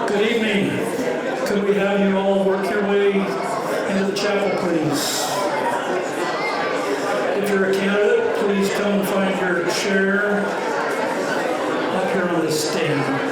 Good evening. Could we have you all work your way into the chapel, please? If you're a candidate, please come and find your chair up here on this stand.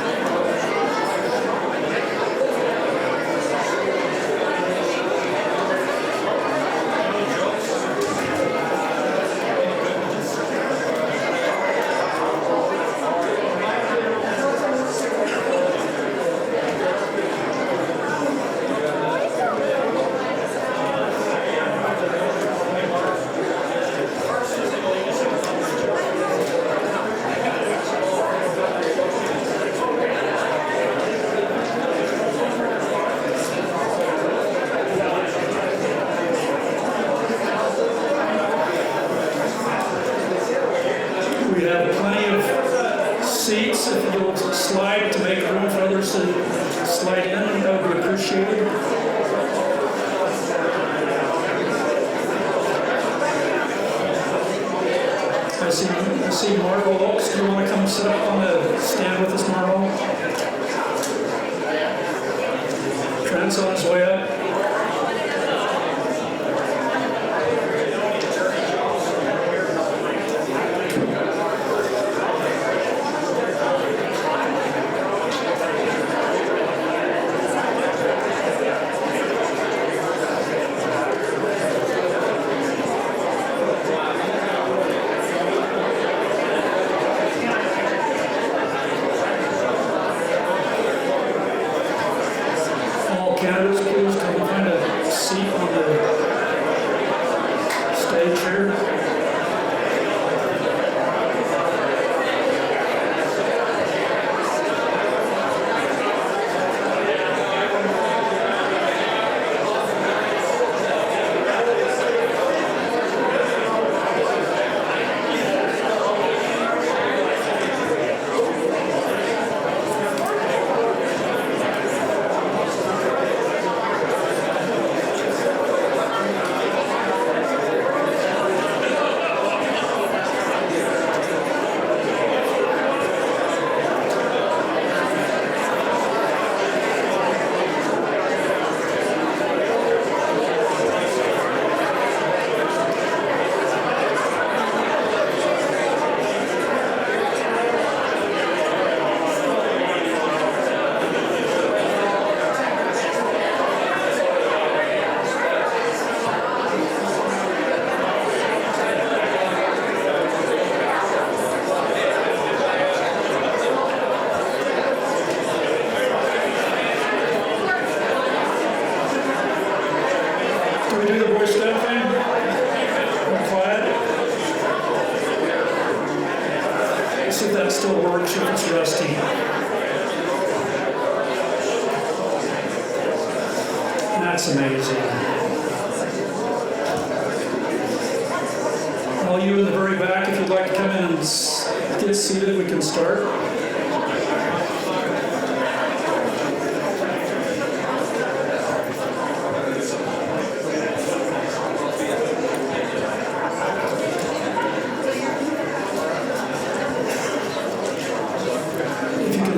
I see Marlo. Do you want to come sit up on the stand with us, Marlo? Trent's on his way up. Candidates, please come and find a seat on the stage here. Still works if it's rusty. That's amazing. All you in the very back, if you'd like to come in and get seated, we can start.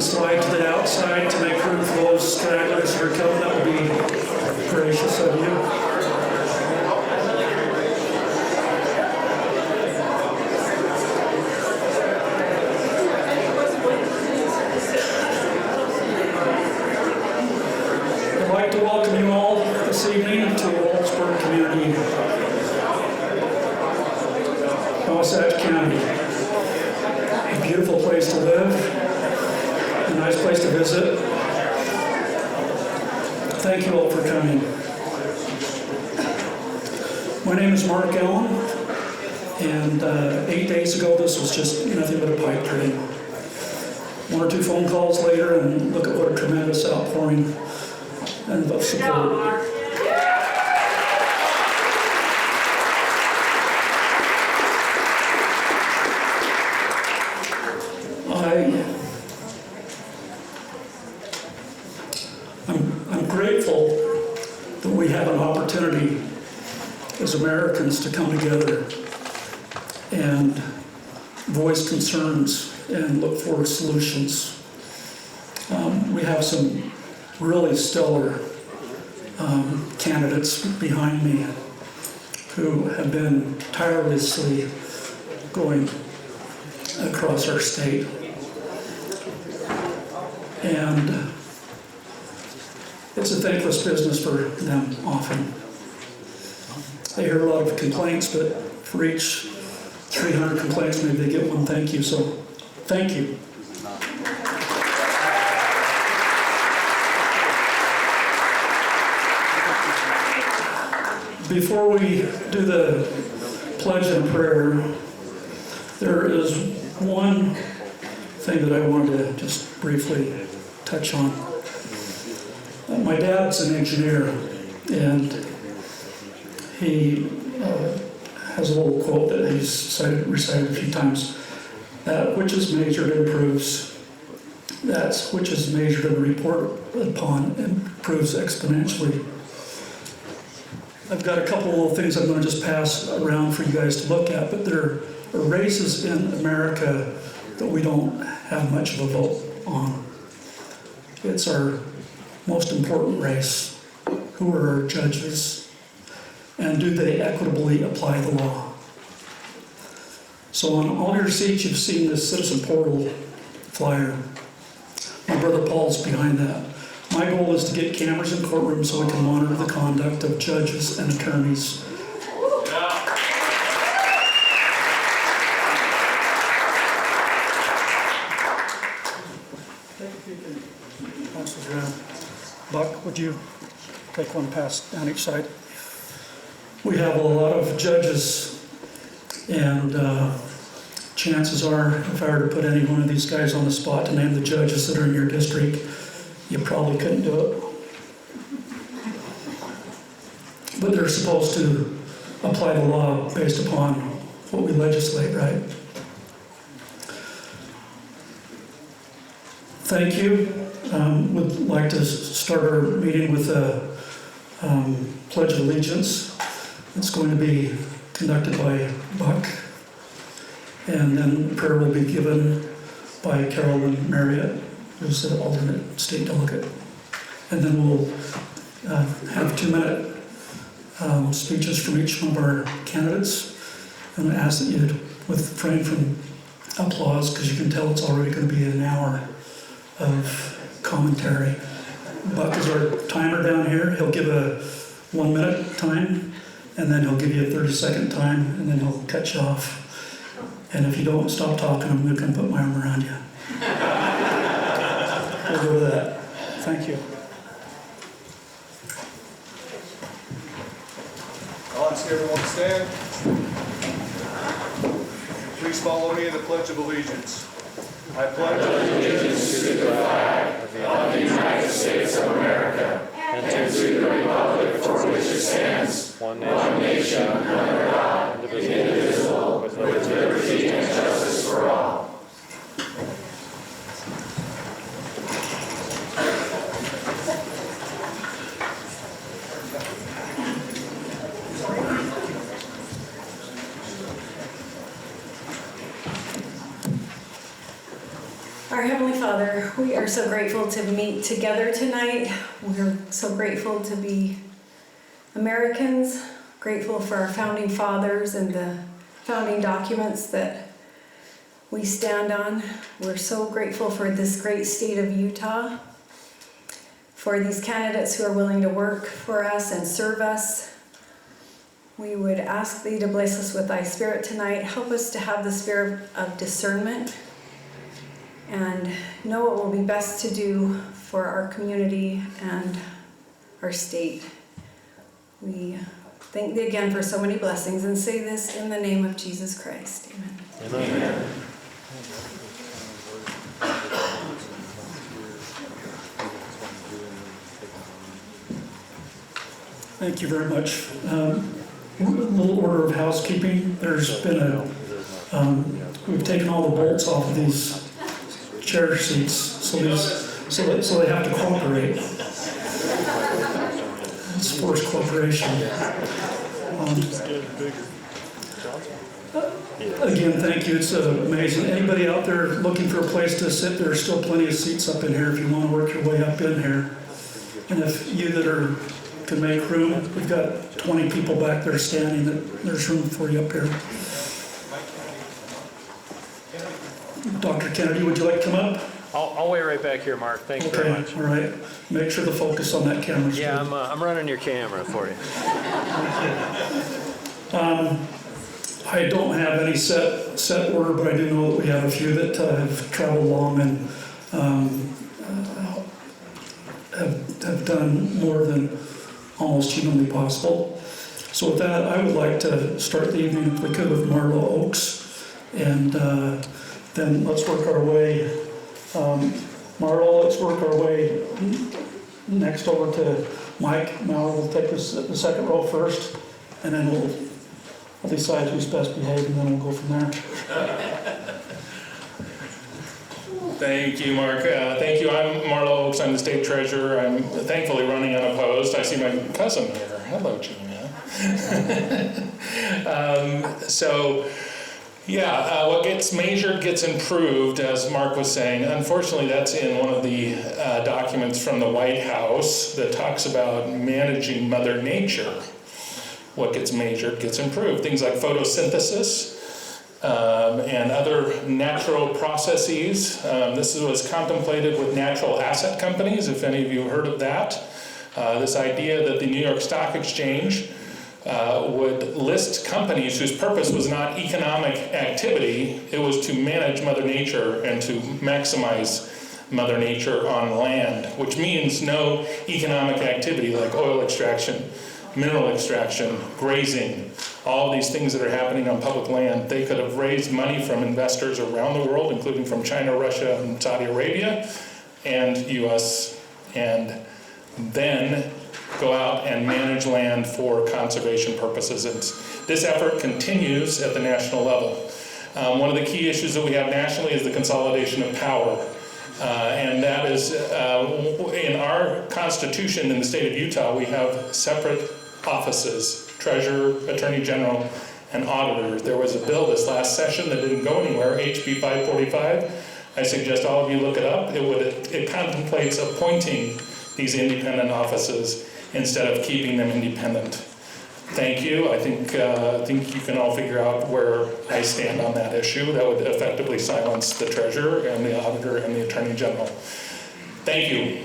Slide to the outside to make room for those stragglers who are coming. That would be gracious of you. I'd like to welcome you all this evening to Wallsburg Community, Wasatch County. A beautiful place to live. A nice place to visit. Thank you all for coming. My name is Mark Allen, and 8 days ago this was just nothing but a pipe dream. 1 or 2 phone calls later, and look at what a tremendous outpouring and of support. I'm grateful that we have an opportunity as Americans to come together and voice concerns and look for solutions. We have some really stellar candidates behind me who have been tirelessly going across our state. And it's a thankless business for them often. They hear a lot of complaints, but for each 300 complaints, maybe they get one thank you. So, thank you. Before we do the pledge and prayer, there is one thing that I wanted to just briefly touch on. My dad's an engineer, and he has a little quote that he's recited a few times. That which is measured improves. That which is measured and reported upon improves exponentially. I've got a couple of little things I'm going to just pass around for you guys to look at, but there are races in America that we don't have much of a vote on. It's our most important race. Who are our judges? And do they equitably apply the law? So on all your seats, you've seen this citizen portal flyer. My brother Paul's behind that. My goal is to get cameras in courtrooms so we can monitor the conduct of judges and attorneys. Pass this around. Buck, would you take one pass down each side? We have a lot of judges, and chances are, if I were to put any one of these guys on the spot to name the judges that are in your district, you probably couldn't do it. But they're supposed to apply the law based upon what we legislate, right? Thank you. Would like to start our meeting with a Pledge of Allegiance. It's going to be conducted by Buck, and then prayer will be given by Carolyn Marriott, who's the alternate state delegate. And then we'll have 2-minute speeches from each one of our candidates. And I ask that you refrain from applause, because you can tell it's already going to be an hour of commentary. Buck is our timer down here. He'll give a 1-minute time, and then he'll give you a 30-second time, and then he'll cut you off. And if you don't stop talking, I'm going to come put my arm around you. We'll go with that. Thank you. I'll ask everyone to stand. Please follow me in the Pledge of Allegiance. I pledge allegiance to the flag of the United States of America and to the republic for which it stands, one nation, under God, indivisible, with liberty and justice for all. Our Heavenly Father, we are so grateful to meet together tonight. We're so grateful to be Americans, grateful for our founding fathers and the founding documents that we stand on. We're so grateful for this great state of Utah, for these candidates who are willing to work for us and serve us. We would ask Thee to bless us with Thy Spirit tonight. Help us to have the spirit of discernment and know what will be best to do for our community and our state. We thank Thee again for so many blessings and say this in the name of Jesus Christ. Amen. Amen. Thank you very much. A little order of housekeeping. There's been we've taken all the bolts off of these chair seats, so they have to cooperate. It's forced cooperation. Again, thank you. It's amazing. Anybody out there looking for a place to sit, there's still plenty of seats up in here if you want to work your way up in here. And if you can make room, we've got 20 people back there standing, there's room for you up here. Dr. Kennedy, would you like to come up? I'll wait right back here, Mark. Thanks very much. All right. Make sure the focus on that camera. Yeah, I'm running your camera for you. I don't have any set order, but I do know that we have a few that have traveled along and have done more than almost humanly possible. So with that, I would like to start the evening, if we could, with Marlo Oaks, and then let's work our way. Marlo, let's work our way next over to Mike Mower. We'll take the second row first, and then we'll decide who's best behaved, and then we'll go from there. Thank you, Mark. Thank you. I'm Marlo Oaks. I'm the state treasurer. I'm thankfully running unopposed. I see my cousin here. Hello, Gina. What gets measured gets improved, as Mark was saying. Unfortunately, that's in one of the documents from the White House that talks about managing Mother Nature. What gets measured gets improved. Things like photosynthesis and other natural processes. This was contemplated with natural asset companies, if any of you have heard of that. This idea that the New York Stock Exchange would list companies whose purpose was not economic activity, it was to manage Mother Nature and to maximize Mother Nature on land, which means no economic activity like oil extraction, mineral extraction, grazing, all these things that are happening on public land. They could have raised money from investors around the world, including from China, Russia, and Saudi Arabia, and US, and then go out and manage land for conservation purposes. And this effort continues at the national level. One of the key issues that we have nationally is the consolidation of power. And that is, in our Constitution in the state of Utah, we have separate offices, treasurer, attorney general, and auditor. There was a bill this last session that didn't go anywhere, HB 545. I suggest all of you look it up. It contemplates appointing these independent offices instead of keeping them independent. Thank you. I think you can all figure out where I stand on that issue. That would effectively silence the treasurer and the auditor and the attorney general. Thank you.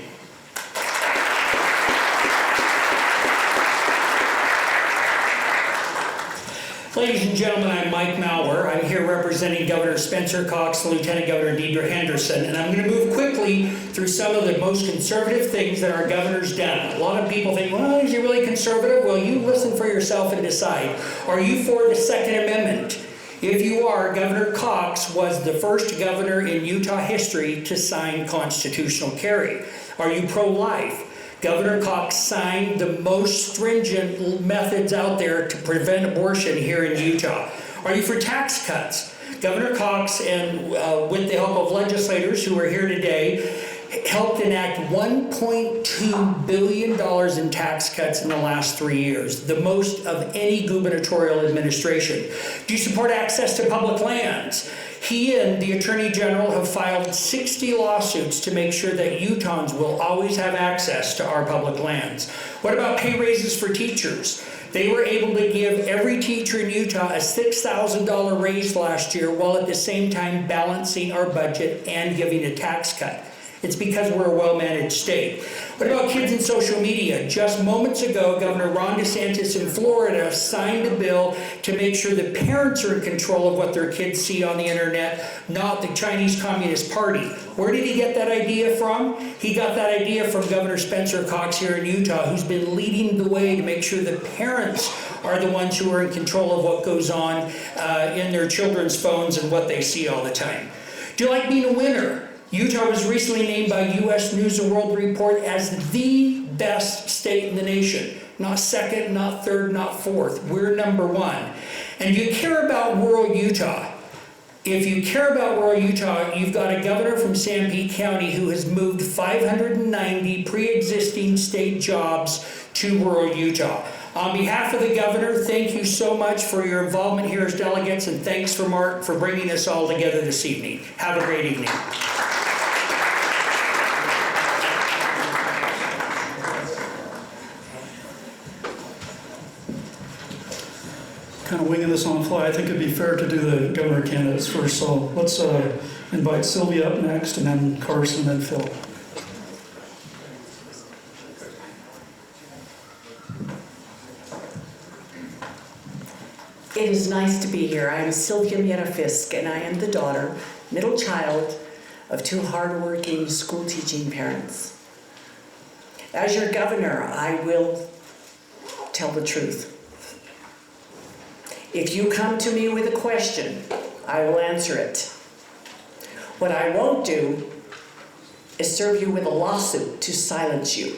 Ladies and gentlemen, I'm Mike Mower. I'm here representing Governor Spencer Cox, Lieutenant Governor Deidre Henderson, and I'm going to move quickly through some of the most conservative things that our governor's done. A lot of people think, well, is he really conservative? Well, you listen for yourself and decide. Are you for the Second Amendment? If you are, Governor Cox was the first governor in Utah history to sign constitutional carry. Are you pro-life? Governor Cox signed the most stringent methods out there to prevent abortion here in Utah. Are you for tax cuts? Governor Cox, and with the help of legislators who are here today, helped enact $1.2 billion in tax cuts in the last 3 years, the most of any gubernatorial administration. Do you support access to public lands? He and the Attorney General have filed 60 lawsuits to make sure that Utahns will always have access to our public lands. What about pay raises for teachers? They were able to give every teacher in Utah a $6,000 raise last year, while at the same time balancing our budget and giving a tax cut. It's because we're a well-managed state. What about kids in social media? Just moments ago, Governor Ron DeSantis in Florida signed a bill to make sure that parents are in control of what their kids see on the internet, not the Chinese Communist Party. Where did he get that idea from? He got that idea from Governor Spencer Cox here in Utah, who's been leading the way to make sure that parents are the ones who are in control of what goes on in their children's phones and what they see all the time. Do you like being a winner? Utah was recently named by U.S. News & World Report as the best state in the nation. Not second, not third, not fourth. We're number one. And do you care about rural Utah? If you care about rural Utah, you've got a governor from Sanpete County who has moved 590 pre-existing state jobs to rural Utah. On behalf of the governor, thank you so much for your involvement here as delegates, and thanks for Mark for bringing us all together this evening. Have a great evening. kind of winging this on the fly. I think it'd be fair to do the governor candidates first. So let's invite Sylvia up next, and then Carson, and then Phil. It is nice to be here. I am Sylvia Fisk, and I am the daughter, middle child, of two hardworking school-teaching parents. As your governor, I will tell the truth. If you come to me with a question, I will answer it. What I won't do is serve you with a lawsuit to silence you.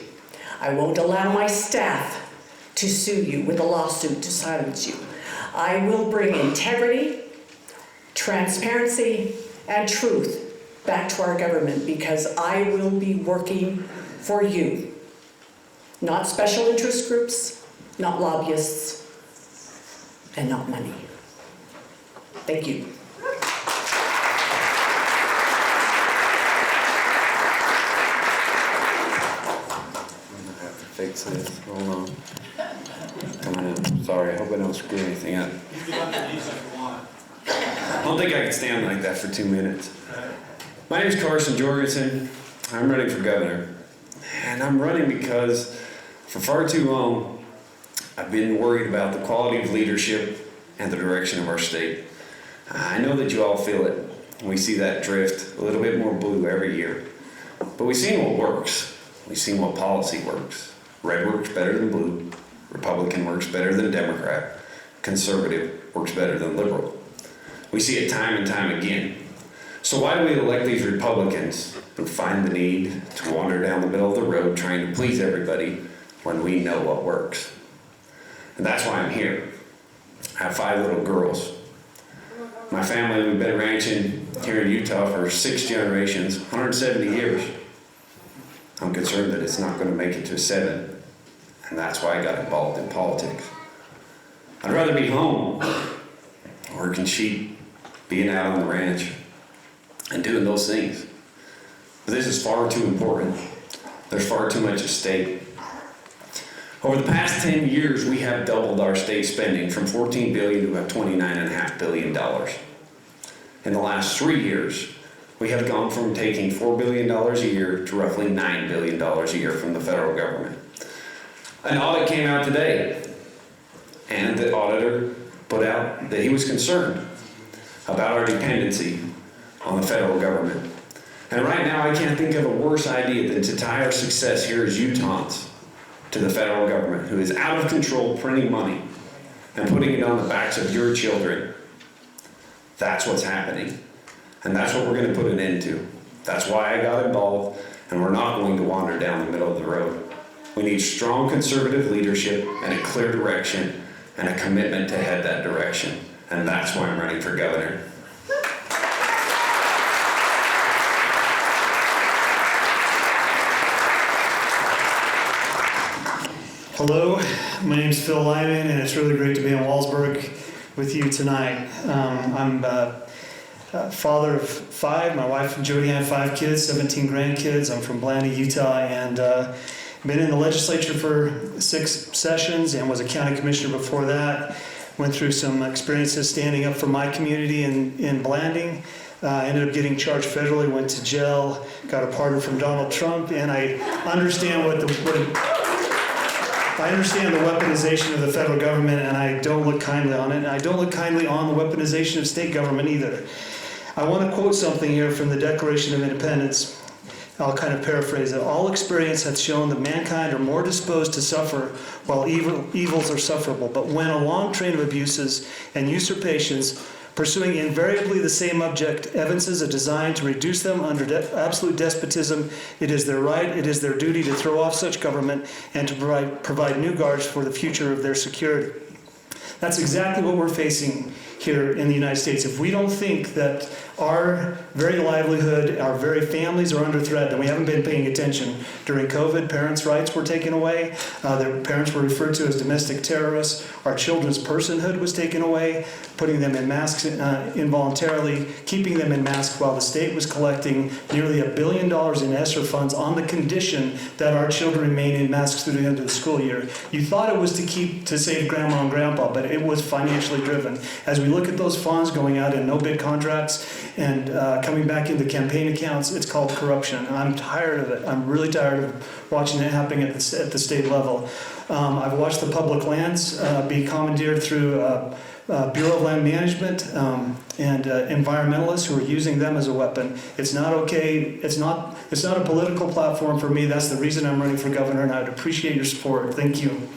I won't allow my staff to sue you with a lawsuit to silence you. I will bring integrity, transparency, and truth back to our government because I will be working for you. Not special interest groups, not lobbyists, and not money. Thank you. Fix this. Hold on. Coming in. Sorry, I hope I don't screw anything up. I don't think I can stand like that for 2 minutes. My name is Carson Jorgensen. I'm running for governor. And I'm running because for far too long, I've been worried about the quality of leadership and the direction of our state. I know that you all feel it. We see that drift a little bit more blue every year. But we've seen what works. We've seen what policy works. Red works better than blue. Republican works better than Democrat. Conservative works better than liberal. We see it time and time again. So why do we elect these Republicans who find the need to wander down the middle of the road trying to please everybody when we know what works? And that's why I'm here. I have 5 little girls. My family, we've been ranching here in Utah for 6 generations, 170 years. I'm concerned that it's not going to make it to 7. And that's why I got involved in politics. I'd rather be home, working sheep, being out on the ranch, and doing those things. But this is far too important. There's far too much at stake. Over the past 10 years, we have doubled our state spending from $14 billion to about $29.5 billion. In the last 3 years, we have gone from taking $4 billion a year to roughly $9 billion a year from the federal government. An audit came out today, and the auditor put out that he was concerned about our dependency on the federal government. And right now, I can't think of a worse idea than to tie our success here as Utahns to the federal government, who is out of control printing money and putting it on the backs of your children. That's what's happening. And that's what we're going to put an end to. That's why I got involved, and we're not going to wander down the middle of the road. We need strong conservative leadership and a clear direction and a commitment to head that direction. And that's why I'm running for governor. Hello, my name is Phil Lyman, and it's really great to be in Wallsburg with you tonight. I'm father of 5. My wife Jody had 5 kids, 17 grandkids. I'm from Blandy, Utah, and been in the legislature for 6 sessions and was a county commissioner before that. Went through some experiences standing up for my community in Blanding. Ended up getting charged federally, went to jail, got a pardon from Donald Trump, and I understand I understand the weaponization of the federal government, and I don't look kindly on it, and I don't look kindly on the weaponization of state government either. I want to quote something here from the Declaration of Independence. I'll kind of paraphrase it. All experience hath shown that mankind are more disposed to suffer while evils are sufferable. But when a long train of abuses and usurpations, pursuing invariably the same object, evinces a design to reduce them under absolute despotism, it is their right, it is their duty to throw off such government and to provide new guards for the future of their security. That's exactly what we're facing here in the United States. If we don't think that Our very livelihood, our very families are under threat, and we haven't been paying attention. During COVID, parents' rights were taken away. Their parents were referred to as domestic terrorists. Our children's personhood was taken away, putting them in masks involuntarily, keeping them in masks while the state was collecting nearly $1 billion in ESSER funds on the condition that our children remain in masks through the end of the school year. You thought it was to save grandma and grandpa, but it was financially driven. As we look at those funds going out in no-bid contracts and coming back into campaign accounts, it's called corruption. I'm tired of it. I'm really tired of watching it happening at the state level. I've watched the public lands be commandeered through Bureau of Land Management and environmentalists who are using them as a weapon. It's not okay. It's not a political platform for me. That's the reason I'm running for governor, and I would appreciate your support. Thank you.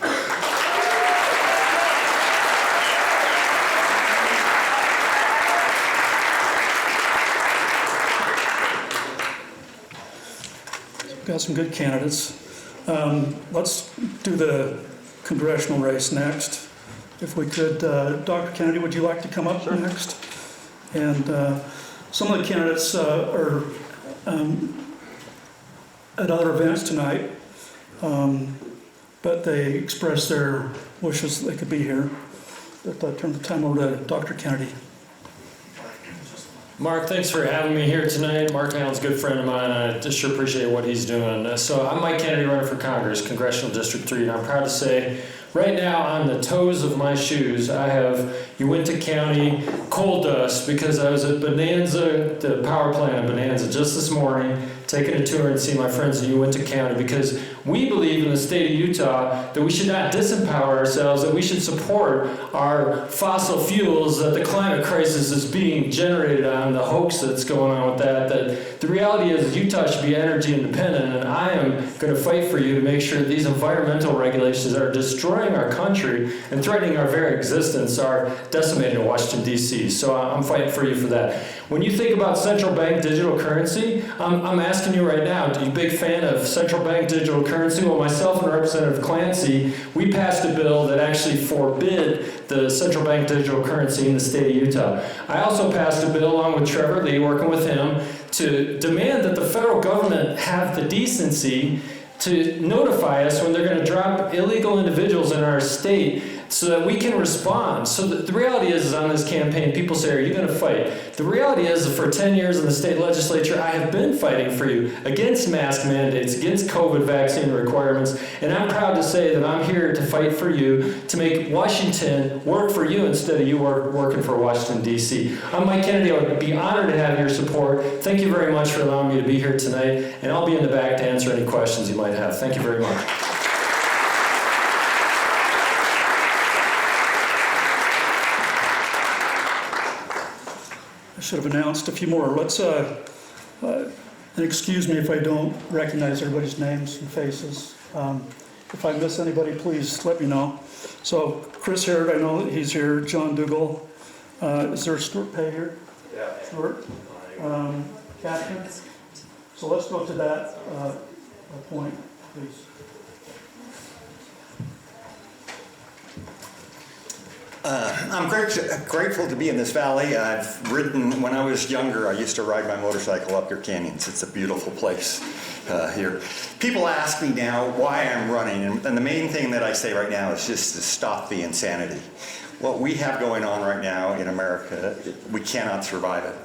Got some good candidates. Let's do the congressional race next. If we could, Dr. Kennedy, would you like to come up next? And some of the candidates are at other events tonight, but they expressed their wishes they could be here. But I'll turn the time over to Dr. Kennedy. Mark, thanks for having me here tonight. Mark Allen's a good friend of mine. I just sure appreciate what he's doing. So I'm Mike Kennedy, running for Congress, Congressional District 3, and I'm proud to say right now on the toes of my shoes, I have Uinta County coal dust because I was at Bonanza, the power plant at Bonanza just this morning, taking a tour and seeing my friends in Uinta County, because we believe in the state of Utah that we should not disempower ourselves, that we should support our fossil fuels, that the climate crisis is being generated on, the hoax that's going on with that the reality is Utah should be energy independent, and I am going to fight for you to make sure that these environmental regulations that are destroying our country and threatening our very existence are decimated in Washington, D.C. So I'm fighting for you for that. When you think about central bank digital currency, I'm asking you right now, are you a big fan of central bank digital currency? Well, myself and Representative Clancy, we passed a bill that actually forbid the central bank digital currency in the state of Utah. I also passed a bill along with Trevor Lee, working with him, to demand that the federal government have the decency to notify us when they're going to drop illegal individuals in our state so that we can respond. So the reality is on this campaign, people say, are you going to fight? The reality is that for 10 years in the state legislature, I have been fighting for you against mask mandates, against COVID vaccine requirements, and I'm proud to say that I'm here to fight for you, to make Washington work for you instead of you working for Washington, D.C. I'm Mike Kennedy. I would be honored to have your support. Thank you very much for allowing me to be here tonight, and I'll be in the back to answer any questions you might have. Thank you very much. I should have announced a few more. Let's, and excuse me if I don't recognize everybody's names and faces. If I miss anybody, please let me know. So Chris Herrod, I know that he's here. John Dougal. Is there Stewart Peay here? Yeah. Stewart. Kathryn. So let's go to that point, please. I'm grateful to be in this valley. I've ridden, when I was younger, I used to ride my motorcycle up your canyons. It's a beautiful place here. People ask me now why I'm running, and the main thing that I say right now is just to stop the insanity. What we have going on right now in America, we cannot survive it.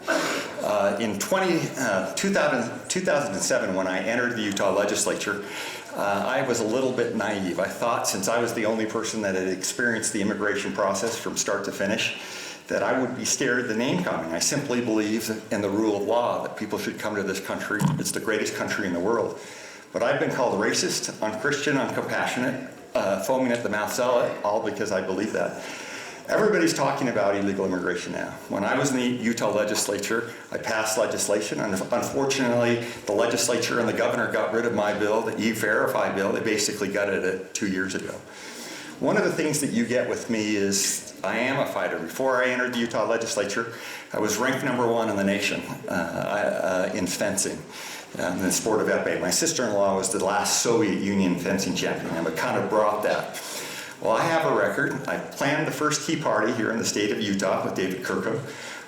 In 2007, when I entered the Utah legislature, I was a little bit naive. I thought, since I was the only person that had experienced the immigration process from start to finish, that I would be scared of the name coming. I simply believe in the rule of law, that people should come to this country. It's the greatest country in the world. But I've been called racist, unchristian, uncompassionate, foaming at the mouth, all because I believe that. Everybody's talking about illegal immigration now. When I was in the Utah legislature, I passed legislation, and unfortunately, the legislature and the governor got rid of my bill, the E-Verify bill. They basically gutted it 2 years ago. One of the things that you get with me is I am a fighter. Before I entered the Utah legislature, I was ranked #1 in the nation in fencing, in the sport of epee. My sister-in-law was the last Soviet Union fencing champion, and it kind of brought that. Well, I have a record. I planned the first Tea Party here in the state of Utah with David Kirkham.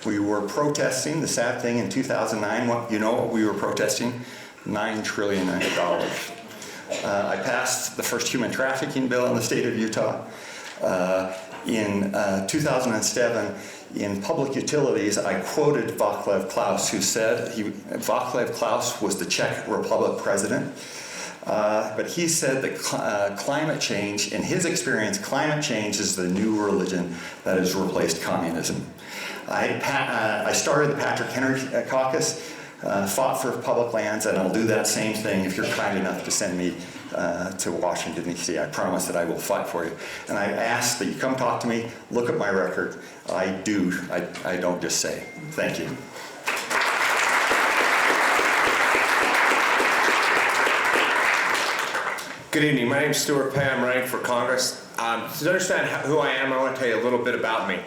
We were protesting, the sad thing in 2009, you know what we were protesting? $9 trillion. I passed the first human trafficking bill in the state of Utah. In 2007, in public utilities, I quoted Václav Klaus, who said, Václav Klaus was the Czech Republic president, but he said that climate change, in his experience, climate change is the new religion that has replaced communism. I started the Patrick Henry Caucus, fought for public lands, and I'll do that same thing if you're kind enough to send me to Washington, D.C. I promise that I will fight for you. And I ask that you come talk to me, look at my record. I do. I don't just say. Thank you. Good evening. My name is Stewart Peay. I'm running for Congress. To understand who I am, I want to tell you a little bit about me.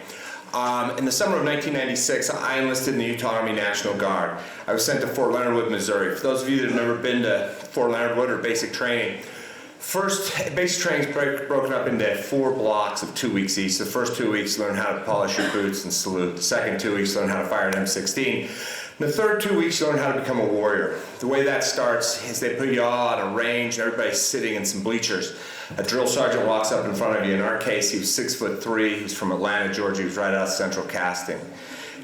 In the summer of 1996, I enlisted in the Utah Army National Guard. I was sent to Fort Leonard Wood, Missouri. For those of you that have never been to Fort Leonard Wood or basic training, basic training is broken up into 4 blocks of 2 weeks each. The first 2 weeks, learn how to polish your boots and salute. The second 2 weeks, learn how to fire an M16. And the third 2 weeks, learn how to become a warrior. The way that starts is they put you all on a range and everybody's sitting in some bleachers. A drill sergeant walks up in front of you. In our case, he was 6'3". He was from Atlanta, Georgia. He was right out of Central Casting.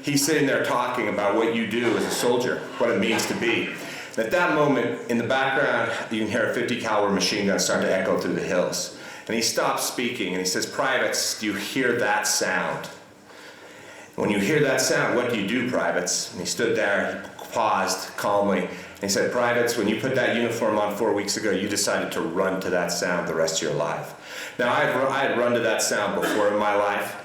He's sitting there talking about what you do as a soldier, what it means to be. And at that moment, in the background, you can hear a 50 caliber machine gun start to echo through the hills. And he stops speaking and he says, "Privates, do you hear that sound?" When you hear that sound, what do you do, privates? And he stood there, he paused calmly, and he said, "Privates, when you put that uniform on 4 weeks ago, you decided to run to that sound the rest of your life." Now, I had run to that sound before in my life.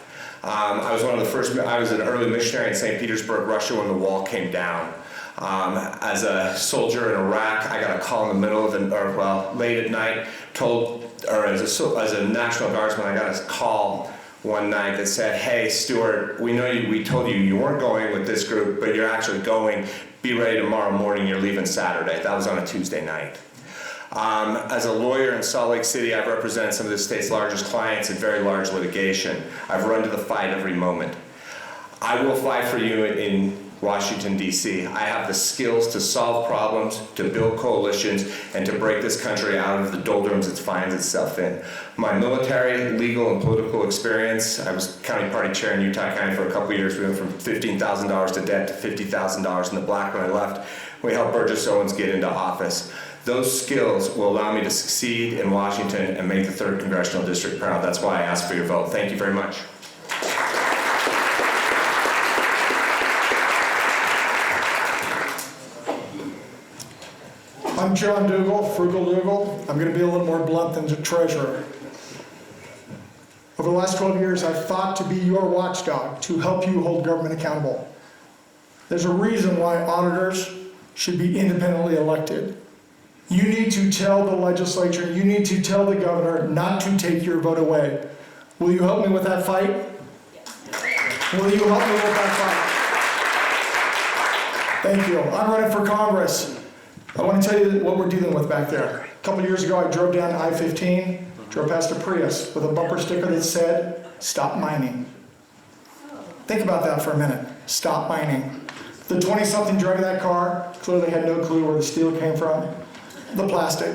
I was an early missionary in St. Petersburg, Russia, when the wall came down. As a soldier in Iraq, I got a call in the middle of late at night, as a National Guardsman, I got a call one night that said, "Hey, Stewart, we told you you weren't going with this group, but you're actually going. Be ready tomorrow morning, you're leaving Saturday." That was on a Tuesday night. As a lawyer in Salt Lake City, I've represented some of the state's largest clients in very large litigation. I've run to the fight every moment. I will fight for you in Washington, D.C. I have the skills to solve problems, to build coalitions, and to break this country out of the doldrums it finds itself in. My military, legal, and political experience, I was county party chair in Utah County for a couple of years. We went from $15,000 to debt to $50,000 in the black when I left. We helped Burgess Owens get into office. Those skills will allow me to succeed in Washington and make the 3rd Congressional District proud. That's why I ask for your vote. Thank you very much. I'm John Dougal, Frugal Dougal. I'm going to be a little more blunt than the treasurer. Over the last 12 years, I've fought to be your watchdog, to help you hold government accountable. There's a reason why auditors should be independently elected. You need to tell the legislature, you need to tell the governor not to take your vote away. Will you help me with that fight? Will you help me with that fight? Thank you. I'm running for Congress. I want to tell you what we're dealing with back there. A couple years ago, I drove down I-15, drove past a Prius with a bumper sticker that said, "Stop mining." Think about that for a minute. Stop mining. The 20-something driving that car clearly had no clue where the steel came from, the plastic,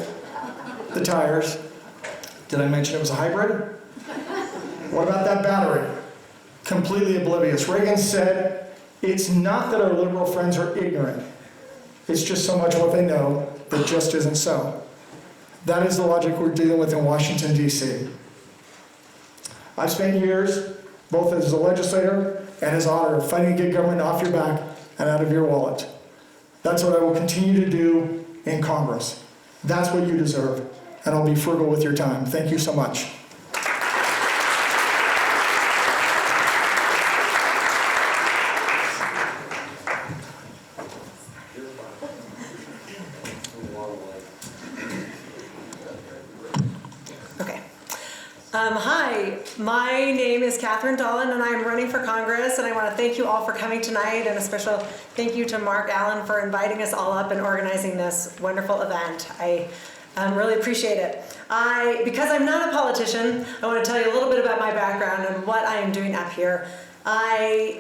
the tires. Did I mention it was a hybrid? What about that battery? Completely oblivious. Reagan said, "It's not that our liberal friends are ignorant. It's just so much what they know that just isn't so." That is the logic we're dealing with in Washington, D.C. I've spent years, both as a legislator and as auditor, fighting to get government off your back and out of your wallet. That's what I will continue to do in Congress. That's what you deserve, and I'll be frugal with your time. Thank you so much. Hi, my name is Kathryn, Dahlin, and I'm running for Congress, and I want to thank you all for coming tonight, and a special thank you to Mark Allen for inviting us all up and organizing this wonderful event. I really appreciate it. Because I'm not a politician, I want to tell you a little bit about my background and what I am doing up here. I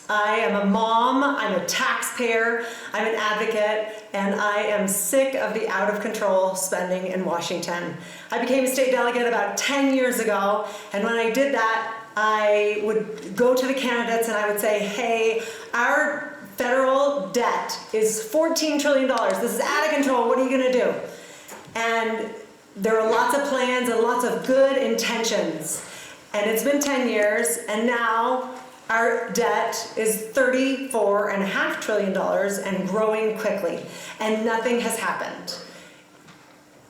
I am a mom, I'm a taxpayer, I'm an advocate, and I am sick of the out-of-control spending in Washington. I became a state delegate about 10 years ago, and when I did that, I would go to the candidates and I would say, hey, our federal debt is $14 trillion. This is out of control. What are you going to do? And there are lots of plans and lots of good intentions. And it's been 10 years, and now our debt is $34.5 trillion and growing quickly, and nothing has happened.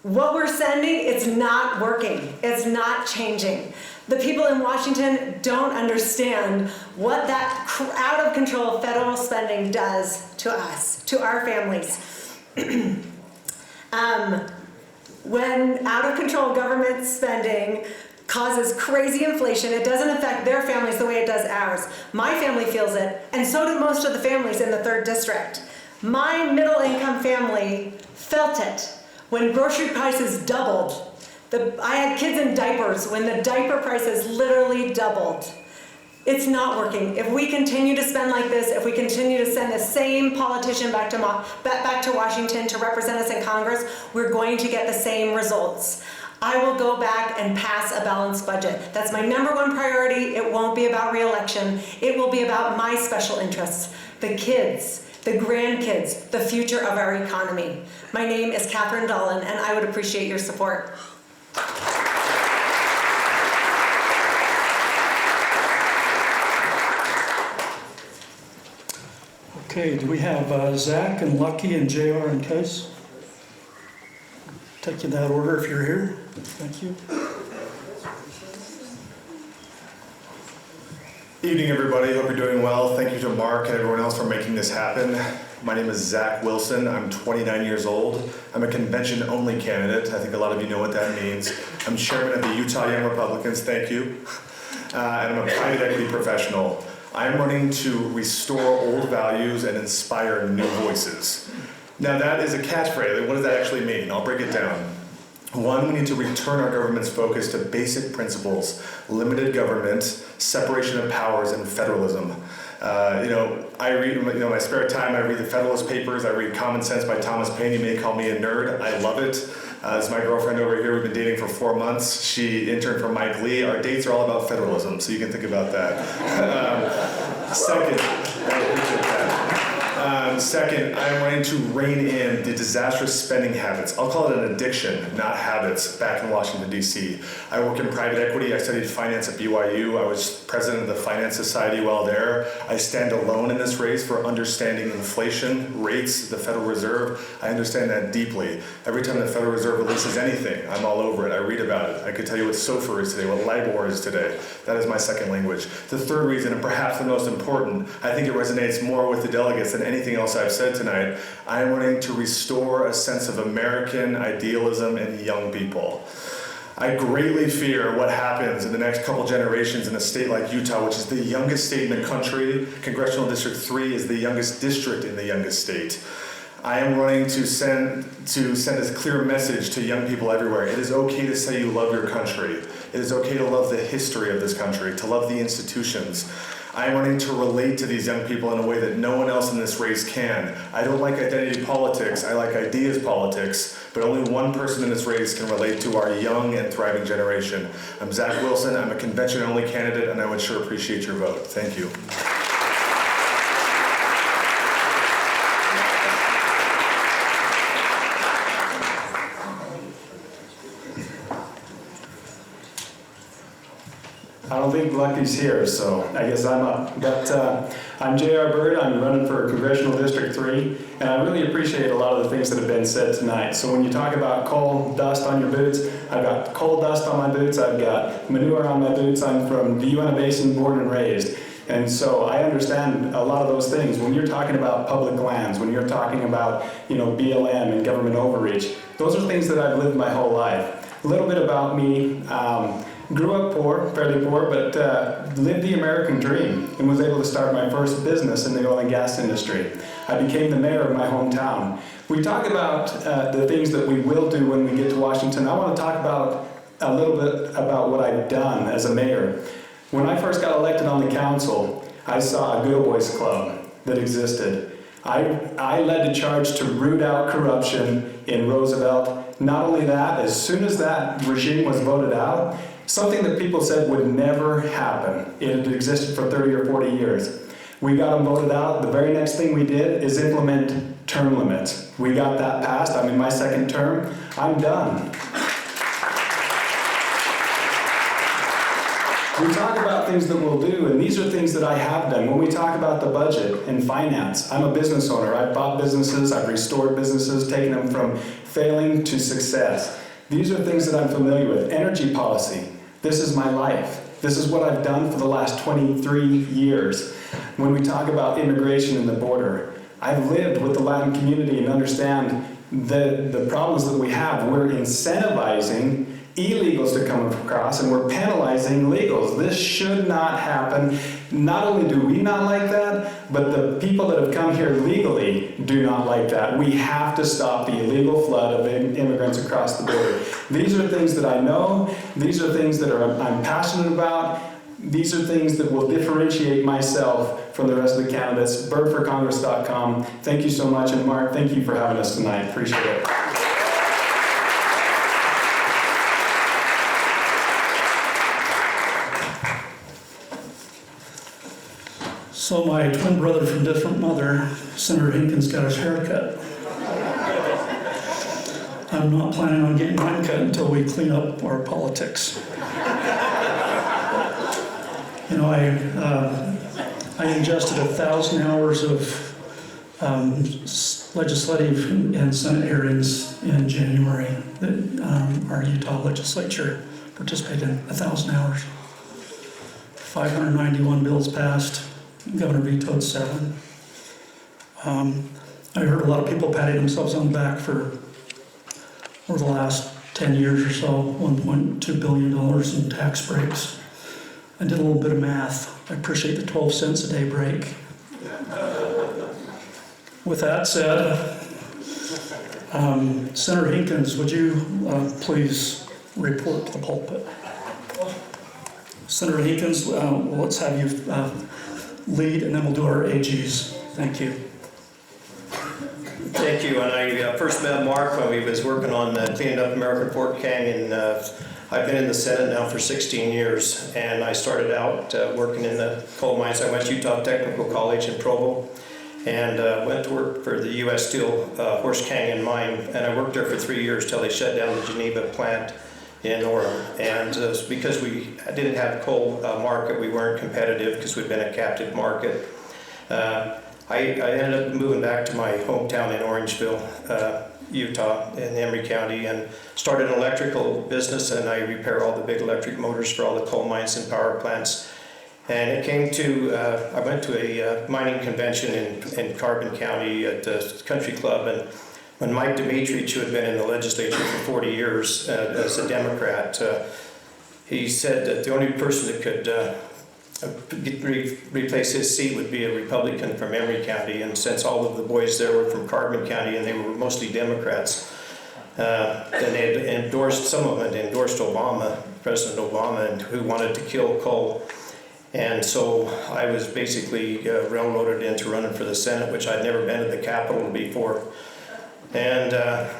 What we're sending, it's not working. It's not changing. The people in Washington don't understand what that out of control federal spending does to us, to our families. When out of control government spending causes crazy inflation, it doesn't affect their families the way it does ours. My family feels it, and so do most of the families in the 3rd District. My middle income family felt it when grocery prices doubled. I had kids in diapers when the diaper prices literally doubled. It's not working. If we continue to spend like this, if we continue to send the same politician back to Washington to represent us in Congress, we're going to get the same results. I will go back and pass a balanced budget. That's my #1 priority. It won't be about re-election. It will be about my special interests, the kids, the grandkids, the future of our economy. My name is Kathryn Dahlin, and I would appreciate your support. Okay, do we have Zach and Lucky and JR in case? Take you in that order if you're here. Thank you. Evening, everybody. Hope you're doing well. Thank you to Mark and everyone else for making this happen. My name is Zach Wilson. I'm 29 years old. I'm a convention-only candidate. I think a lot of you know what that means. I'm chairman of the Utah Young Republicans. Thank you. And I'm a private equity professional. I'm running to restore old values and inspire new voices. Now that is a catchphrase. What does that actually mean? I'll break it down. One, we need to return our government's focus to basic principles: limited government, separation of powers, and federalism. I read, my spare time, I read the Federalist Papers, I read Common Sense by Thomas Paine. You may call me a nerd. I love it. This is my girlfriend over here. We've been dating for 4 months. She interned for Mike Lee. Our dates are all about federalism, so you can think about that. Second, I appreciate that. Second, I'm wanting to rein in the disastrous spending habits. I'll call it an addiction, not habits, back in Washington, D.C. I work in private equity. I studied finance at BYU. I was president of the Finance Society while there. I stand alone in this race for understanding inflation, rates, the Federal Reserve. I understand that deeply. Every time the Federal Reserve releases anything, I'm all over it. I read about it. I could tell you what SOFR is today, what LIBOR is today. That is my second language. The third reason, and perhaps the most important, I think it resonates more with the delegates than anything else I've said tonight. I am wanting to restore a sense of American idealism in young people. I greatly fear what happens in the next couple generations in a state like Utah, which is the youngest state in the country. Congressional District 3 is the youngest district in the youngest state. I am running to send a clear message to young people everywhere. It is okay to say you love your country. It is okay to love the history of this country, to love the institutions. I'm wanting to relate to these young people in a way that no one else in this race can. I don't like identity politics, I like ideas politics, but only one person in this race can relate to our young and thriving generation. I'm Zach Wilson, I'm a convention-only candidate, and I would sure appreciate your vote. Thank you. I don't think Lucky's here, so I guess I'm up. But I'm J.R. Bird. I'm running for Congressional District 3, and I really appreciate a lot of the things that have been said tonight. So when you talk about coal dust on your boots, I've got coal dust on my boots. I've got manure on my boots. I'm from the Uinta Basin, born and raised. And so I understand a lot of those things. When you're talking about public lands, when you're talking about, BLM and government overreach, those are things that I've lived my whole life. A little bit about me. Grew up poor, fairly poor, but lived the American dream and was able to start my first business in the oil and gas industry. I became the mayor of my hometown. We talk about the things that we will do when we get to Washington. I want to talk about a little bit about what I've done as a mayor. When I first got elected on the council, I saw a Good Old Boys Club that existed. I led the charge to root out corruption in Roosevelt. Not only that, as soon as that regime was voted out, something that people said would never happen. It had existed for 30 or 40 years. We got them voted out. The very next thing we did is implement term limits. We got that passed. I'm in my second term. I'm done. We talk about things that we'll do, and these are things that I have done. When we talk about the budget and finance, I'm a business owner. I've bought businesses, I've restored businesses, taken them from failing to success. These are things that I'm familiar with. Energy policy. This is my life. This is what I've done for the last 23 years. When we talk about immigration and the border, I've lived with the Latin community and understand the problems that we have. We're incentivizing illegals to come across, and we're penalizing legals. This should not happen. Not only do we not like that, but the people that have come here legally do not like that. We have to stop the illegal flood of immigrants across the border. These are things that I know. These are things that I'm passionate about. These are things that will differentiate myself from the rest of the candidates. birdforcongress.com. Thank you so much. And Mark, thank you for having us tonight. Appreciate it. So my twin brother from different mother, Senator Hinkins, got his hair cut. I'm not planning on getting mine cut until we clean up our politics. You know, I ingested 1,000 hours of legislative and Senate hearings in January that our Utah legislature participated in. 1,000 hours. 591 bills passed. Governor vetoed 7. I heard a lot of people patting themselves on the back for over the last 10 years or so, $1.2 billion in tax breaks. I did a little bit of math. I appreciate the 12 cents a day break. With that said, Senator Hinkins, would you please report to the pulpit? Senator Hinkins, let's have you lead, and then we'll do our AGs. Thank you. Thank you. And I first met Mark when we was working on cleaning up American Fort Canyon. I've been in the Senate now for 16 years, and I started out working in the coal mines. I went to Utah Technical College in Provo, and went to work for the U.S. Steel Horse Canyon mine, and I worked there for 3 years till they shut down the Geneva plant in Orem. And because we didn't have a coal market, we weren't competitive because we'd been a captive market. I ended up moving back to my hometown in Orangeville, Utah, in Emery County, and started an electrical business, and I repair all the big electric motors for all the coal mines and power plants. And it came to, I went to a mining convention in Carbon County at the country club, and when Mike Dimitrich, who had been in the legislature for 40 years as a Democrat, he said that the only person that could replace his seat would be a Republican from Emery County. And since all of the boys there were from Carbon County and they were mostly Democrats, then they had endorsed, some of them had endorsed Obama, President Obama, and who wanted to kill coal. And so I was basically railroaded into running for the Senate, which I'd never been to the Capitol before. And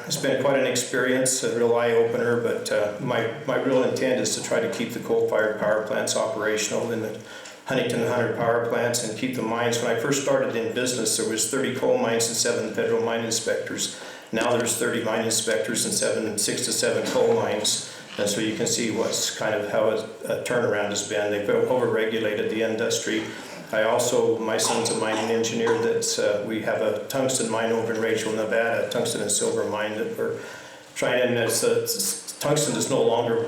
it's been quite an experience, a real eye-opener, but my real intent is to try to keep the coal-fired power plants operational in the Huntington 100 power plants and keep the mines. When I first started in business, there was 30 coal mines and 7 federal mine inspectors. Now there's 30 mine inspectors and 6 to 7 coal mines. And so you can see what's kind of how a turnaround has been. They've over-regulated the industry. I also, my son's a mining engineer. That we have a tungsten mine over in Rachel, Nevada, a tungsten and silver mine that we're trying. And tungsten is no longer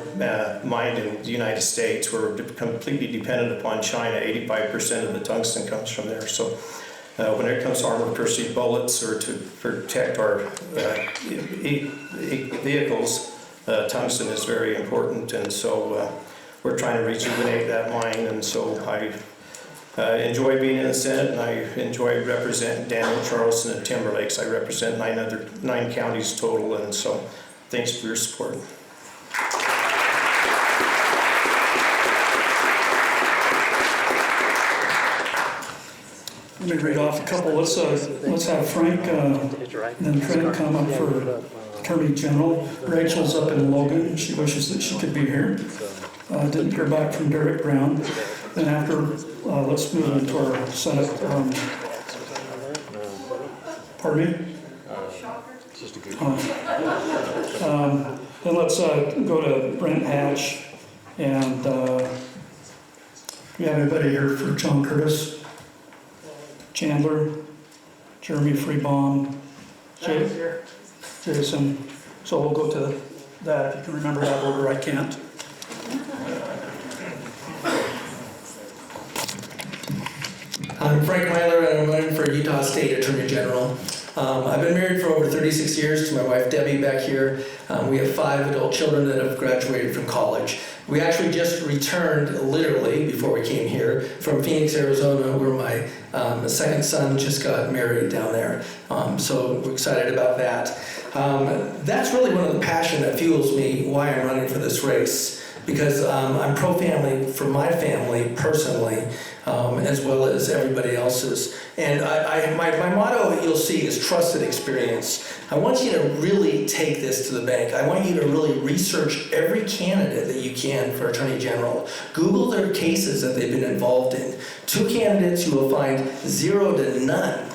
mined in the United States. We're completely dependent upon China. 85% of the tungsten comes from there. So when it comes to armor-piercing bullets or to protect our vehicles, tungsten is very important. And so we're trying to rejuvenate that mine. And so I enjoy being in the Senate, and I enjoy representing Daniel, Charleston, and Timberlakes. I represent 9 counties total, and so thanks for your support. Let me read off a couple. Let's have Frank and then Trent come up for Attorney General. Rachel's up in Logan. She wishes that she could be here. Didn't hear back from Derek Brown. Then after, let's move into our Senate. Pardon me? Then let's go to Brent Hatch. And do we have anybody here for John Curtis? Chandler, Jeremy Freebaum, Jason. So we'll go to that. If you can remember that order, I can't. I'm Frank Myler, and I'm running for Utah State Attorney General. I've been married for over 36 years to my wife Debbie back here. We have 5 adult children that have graduated from college. We actually just returned, literally, before we came here, from Phoenix, Arizona, where my second son just got married down there. So we're excited about that. That's really one of the passion that fuels me why I'm running for this race. Because I'm pro-family for my family personally, as well as everybody else's. And my motto, you'll see, is trusted experience. I want you to really take this to the bank. I want you to really research every candidate that you can for Attorney General. Google their cases that they've been involved in. 2 candidates, you will find 0 to none.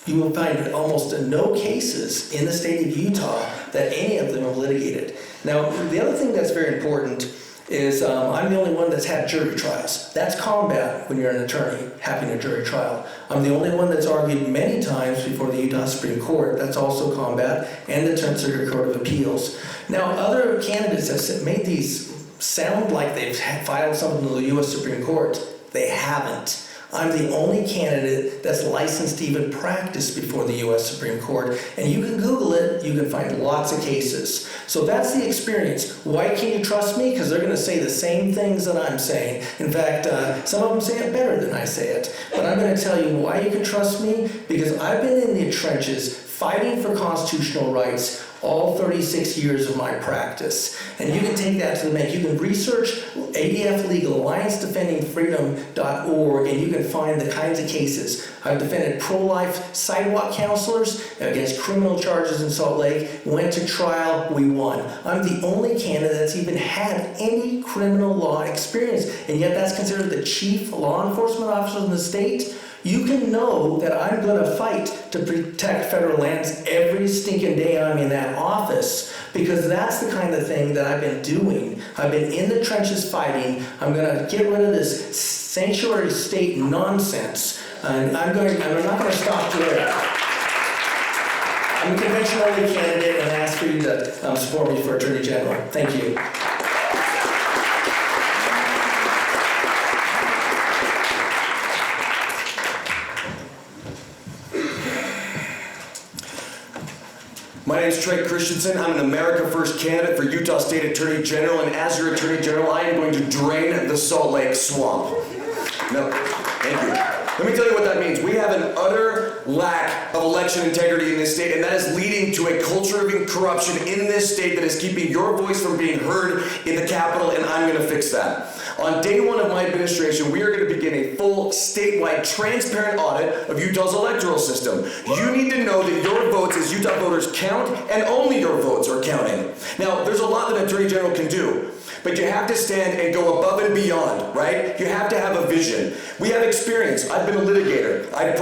You will find almost no cases in the state of Utah that any of them have litigated. Now, the other thing that's very important is I'm the only one that's had jury trials. That's combat when you're an attorney, having a jury trial. I'm the only one that's argued many times before the Utah Supreme Court. That's also combat, and the 10th Circuit Court of Appeals. Now, other candidates have made these sound like they've filed something to the U.S. Supreme Court. They haven't. I'm the only candidate that's licensed to even practice before the U.S. Supreme Court. And you can Google it, you can find lots of cases. So that's the experience. Why can't you trust me? Because they're going to say the same things that I'm saying. In fact, some of them say it better than I say it. But I'm going to tell you why you can trust me, because I've been in the trenches fighting for constitutional rights all 36 years of my practice. And you can take that to the bank. You can research ADF Legal, AllianceDefendingFreedom.org, and you can find the kinds of cases. I've defended pro-life sidewalk counselors against criminal charges in Salt Lake, went to trial, we won. I'm the only candidate that's even had any criminal law experience, and yet that's considered the chief law enforcement officer in the state. You can know that I'm going to fight to protect federal lands every stinking day I'm in that office, because that's the kind of thing that I've been doing. I've been in the trenches fighting. I'm going to get rid of this sanctuary state nonsense, and I'm not going to stop there. I'm a convention-only candidate, and I ask for you to support me for Attorney General. Thank you. My name is Trey Christensen. I'm an America First candidate for Utah State Attorney General, and as your Attorney General, I am going to drain the Salt Lake swamp. No, thank you. Let me tell you what that means. We have an utter lack of election integrity in this state, and that is leading to a culture of corruption in this state that is keeping your voice from being heard in the Capitol, and I'm going to fix that. On day 1 of my administration, we are going to begin a full statewide transparent audit of Utah's electoral system. You need to know that your votes as Utah voters count, and only your votes are counting. Now, there's a lot that an Attorney General can do, but you have to stand and go above and beyond, right? You have to have a vision. We have experience. I've been a litigator. I've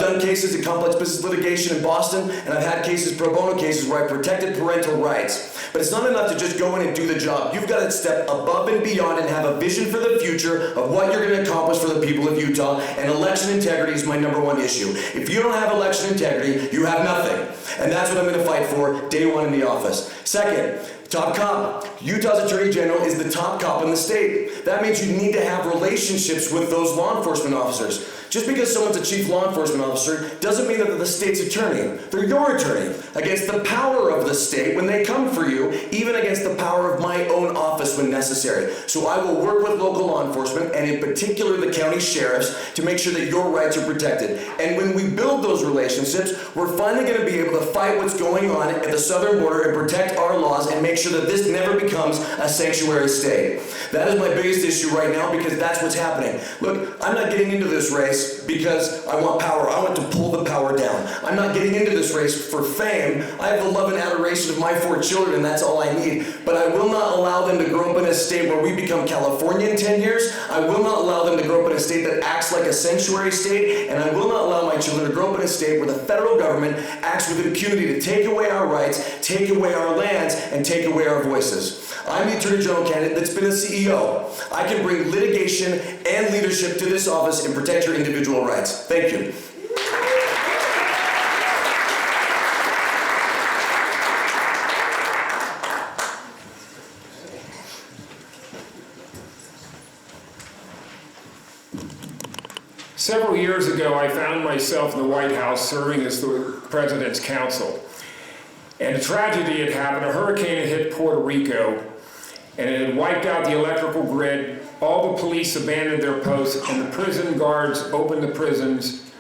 done cases in complex business litigation in Boston, and I've had cases, pro bono cases, where I protected parental rights. But it's not enough to just go in and do the job. You've got to step above and beyond and have a vision for the future of what you're going to accomplish for the people of Utah, and election integrity is my #1 issue. If you don't have election integrity, you have nothing. And that's what I'm going to fight for day 1 in the office. Second, top cop. Utah's Attorney General is the top cop in the state. That means you need to have relationships with those law enforcement officers. Just because someone's a chief law enforcement officer doesn't mean that they're the state's attorney. They're your attorney against the power of the state when they come for you, even against the power of my own office. office when necessary. So I will work with local law enforcement, and in particular the county sheriffs, to make sure that your rights are protected. And when we build those relationships, we're finally going to be able to fight what's going on at the southern border and protect our laws and make sure that this never becomes a sanctuary state. That is my biggest issue right now, because that's what's happening. Look, I'm not getting into this race because I want power. I want to pull the power down. I'm not getting into this race for fame. I have the love and adoration of my 4 children, and that's all I need. But I will not allow them to grow up in a state where we become California in 10 years. I will not allow them to grow up in a state that acts like a sanctuary state, and I will not allow my children to grow up in a state where the federal government acts with impunity to take away our rights, take away our lands, and take away our voices. I'm the Attorney General candidate that's been a CEO. I can bring litigation and leadership to this office and protect your individual rights. Thank you. Several years ago, I found myself in the White House serving as the President's counsel. And a tragedy had happened. A hurricane had hit Puerto Rico, and it had wiped out the electrical grid. All the police abandoned their posts, and the prison guards opened the prisons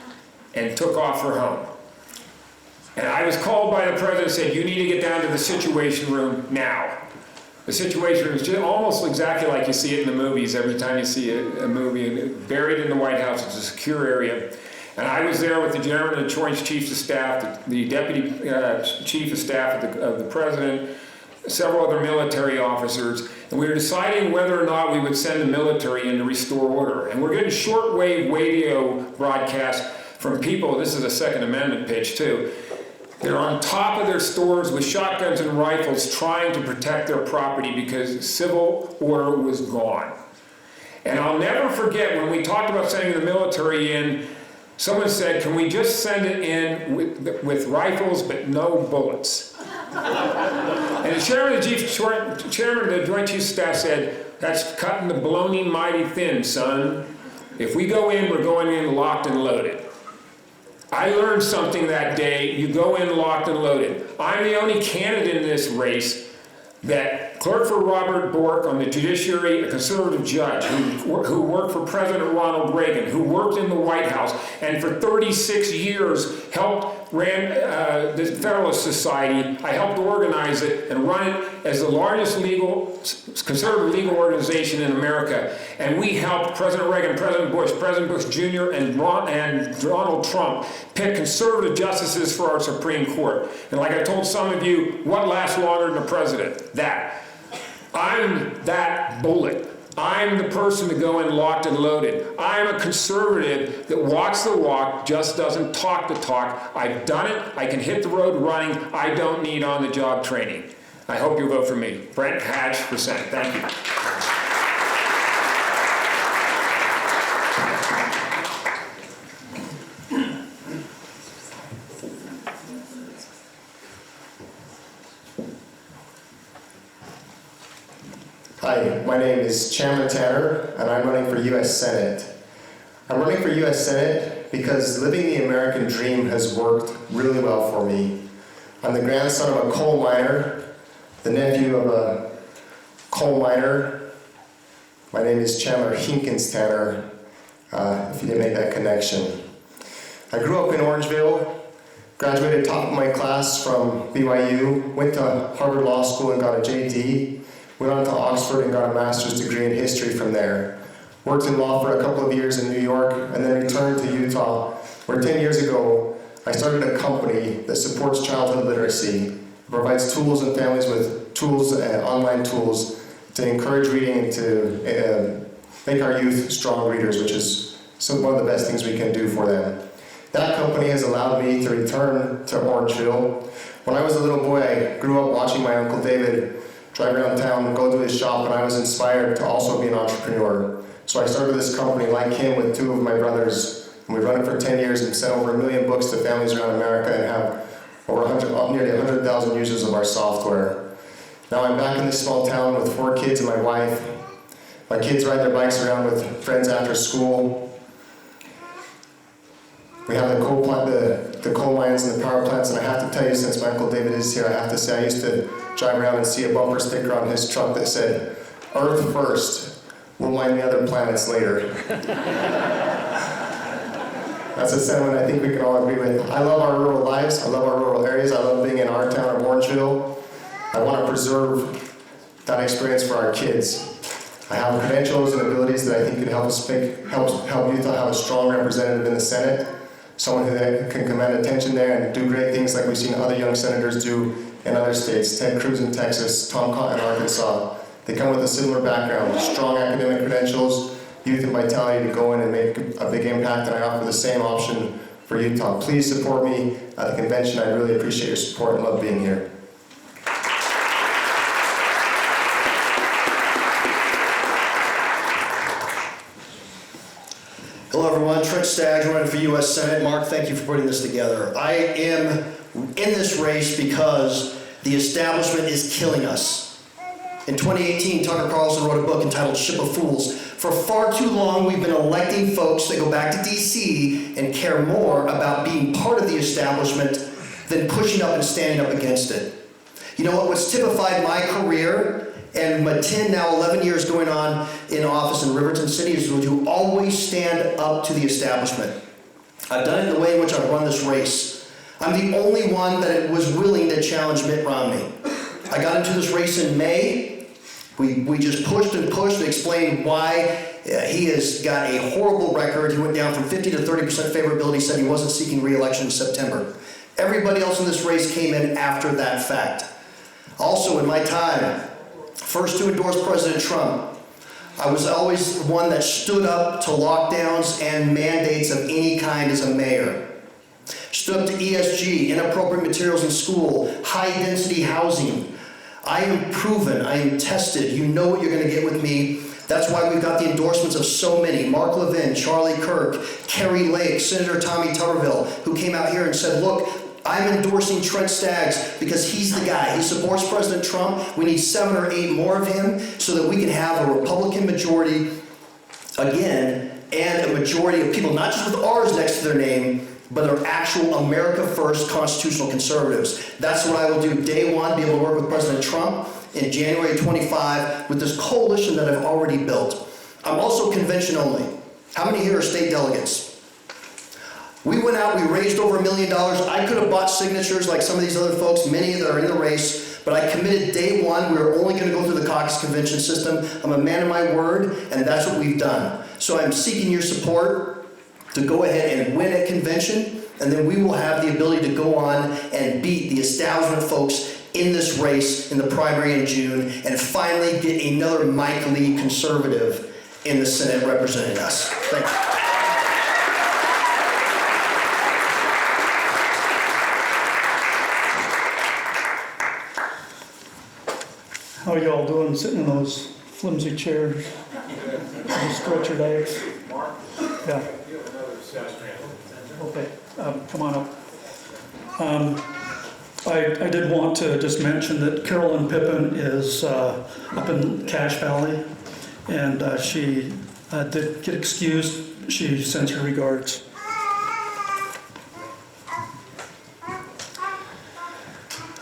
and took off for home. And I was called by the President and said, you need to get down to the Situation Room now. The Situation Room is just almost exactly like you see it in the movies. Every time you see a movie, and buried in the White House, it's a secure area. And I was there with the Chairman and Joint Chiefs of Staff, the Deputy Chief of Staff of the President, several other military officers, and we were deciding whether or not we would send the military in to restore order. And we're getting shortwave radio broadcasts from people, this is a Second Amendment pitch too, they're on top of their stores with shotguns and rifles trying to protect their property because civil order was gone. And I'll never forget when we talked about sending the military in, someone said, can we just send it in with rifles but no bullets? And the chairman of the Joint Chiefs of Staff said, that's cutting the bologna mighty thin, son. If we go in, we're going in locked and loaded. I learned something that day. You go in locked and loaded. I'm the only candidate in this race that clerked for Robert Bork on the judiciary, a conservative judge who worked for President Ronald Reagan, who worked in the White House, and for 36 years ran the Federalist Society. I helped organize it and run it as the largest conservative legal organization in America. And we helped President Reagan, President Bush Jr., and Donald Trump pick conservative justices for our Supreme Court. And like I told some of you, what lasts longer than a president? That. I'm that bullet. I'm the person to go in locked and loaded. I'm a conservative that walks the walk, just doesn't talk the talk. I've done it. I can hit the road running. I don't need on-the-job training. I hope you'll vote for me. Brent Hatch for Senate. Thank you. Hi, my name is Chairman Tanner, and I'm running for U.S. Senate. I'm running for U.S. Senate because living the American dream has worked really well for me. I'm the grandson of a coal miner, the nephew of a coal miner. My name is Chandler Hinkins Tanner, if you didn't make that connection. I grew up in Orangeville, graduated top of my class from BYU, went to Harvard Law School and got a JD, went on to Oxford and got a master's degree in history from there. Worked in law for a couple of years in New York and then returned to Utah, where 10 years ago I started a company that supports childhood literacy. It provides tools and families with tools, online tools, to encourage reading and to make our youth strong readers, which is one of the best things we can do for them. That company has allowed me to return to Orangeville. When I was a little boy, I grew up watching my Uncle David drive around town, go to his shop, and I was inspired to also be an entrepreneur. So I started this company like him with 2 of my brothers, and we've run it for 10 years and sent over 1 million books to families around America and have over nearly 100,000 users of our software. Now I'm back in this small town with 4 kids and my wife. My kids ride their bikes around with friends after school. We have the coal mines and the power plants, and I have to tell you, since my Uncle David is here, I have to say I used to drive around and see a bumper sticker on his truck that said, Earth first. We'll mind the other planets later. That's a sentiment I think we can all agree with. I love our rural lives. I love our rural areas. I love being in our town of Orangeville. I want to preserve that experience for our kids. I have credentials and abilities that I think can help help Utah have a strong representative in the Senate, someone who can command attention there and do great things like we've seen other young senators do in other states. Ted Cruz in Texas, Tom Cotton in Arkansas. They come with a similar background, strong academic credentials, youth and vitality to go in and make a big impact, and I offer the same option for Utah. Please support me at the convention. I really appreciate your support and love being here. Hello everyone, Trent Staggs running for U.S. Senate. Mark, thank you for putting this together. I am in this race because the establishment is killing us. In 2018, Tucker Carlson wrote a book entitled Ship of Fools. For far too long, we've been electing folks that go back to D.C. and care more about being part of the establishment than pushing up and standing up against it. You know what's typified my career and my 10, now 11 years going on in office in Riverton City is to always stand up to the establishment. I've done it in the way in which I've run this race. I'm the only one that was willing to challenge Mitt Romney. I got into this race in May. We just pushed and pushed and explained why he has got a horrible record. He went down from 50 to 30% favorability, said he wasn't seeking re-election in September. Everybody else in this race came in after that fact. Also in my time, first to endorse President Trump, I was always one that stood up to lockdowns and mandates of any kind as a mayor. Stood up to ESG, inappropriate materials in school, high-density housing. I am proven, I am tested. You know what you're going to get with me. That's why we've got the endorsements of so many. Mark Levin, Charlie Kirk, Kerry Lake, Senator Tommy Tuberville, who came out here and said, look, I'm endorsing Trent Staggs because he's the guy. He supports President Trump. We need 7 or 8 more of him so that we can have a Republican majority again and a majority of people, not just with R's next to their name, but are actual America First constitutional conservatives. That's what I will do day one, be able to work with President Trump in January 25 with this coalition that I've already built. I'm also convention only. How many here are state delegates? We went out, we raised over $1 million. I could have bought signatures like some of these other folks, many that are in the race, but I committed day one, we were only going to go through the caucus convention system. I'm a man of my word, and that's what we've done. So I'm seeking your support to go ahead and win at convention, and then we will have the ability to go on and beat the establishment folks in this race in the primary in June, and finally get another Mike Lee conservative in the Senate representing us. Thank you. How are y'all doing sitting in those flimsy chairs? Those stretcher legs? Yeah. Okay, come on up. I did want to just mention that Carolyn Pippin is up in Cache Valley, and she did get excused. She sends her regards.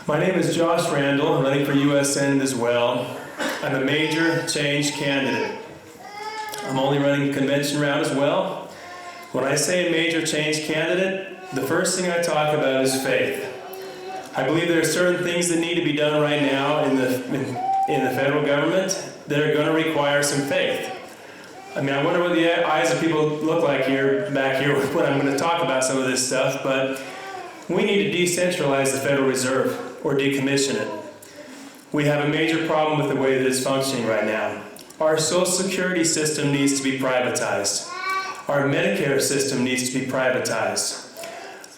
My name is Josh Randall. I'm running for U.S. Senate as well. I'm a major change candidate. I'm only running convention route as well. When I say a major change candidate, the first thing I talk about is faith. I believe there are certain things that need to be done right now in the federal government that are going to require some faith. I mean, I wonder what the eyes of people look like back here when I'm going to talk about some of this stuff, but we need to decentralize the Federal Reserve or decommission it. We have a major problem with the way that it's functioning right now. Our Social Security system needs to be privatized. Our Medicare system needs to be privatized.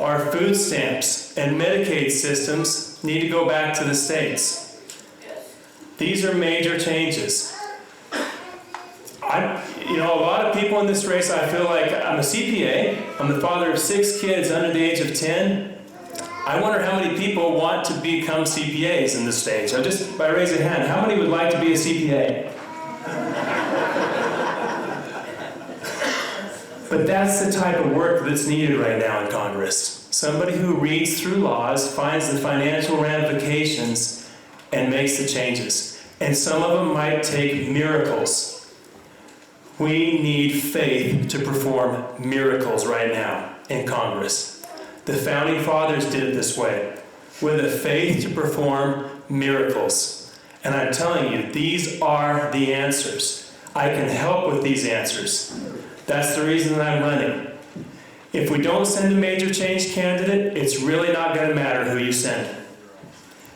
Our food stamps and Medicaid systems need to go back to the states. These are major changes. A lot of people in this race, I feel like I'm a CPA. I'm the father of 6 kids under the age of 10. I wonder how many people want to become CPAs in this stage. Just by raising a hand, how many would like to be a CPA? But that's the type of work that's needed right now in Congress. Somebody who reads through laws, finds the financial ramifications, and makes the changes. And some of them might take miracles. We need faith to perform miracles right now in Congress. The Founding Fathers did it this way, with a faith to perform miracles. And I'm telling you, these are the answers. I can help with these answers. That's the reason that I'm running. If we don't send a major change candidate, it's really not going to matter who you send.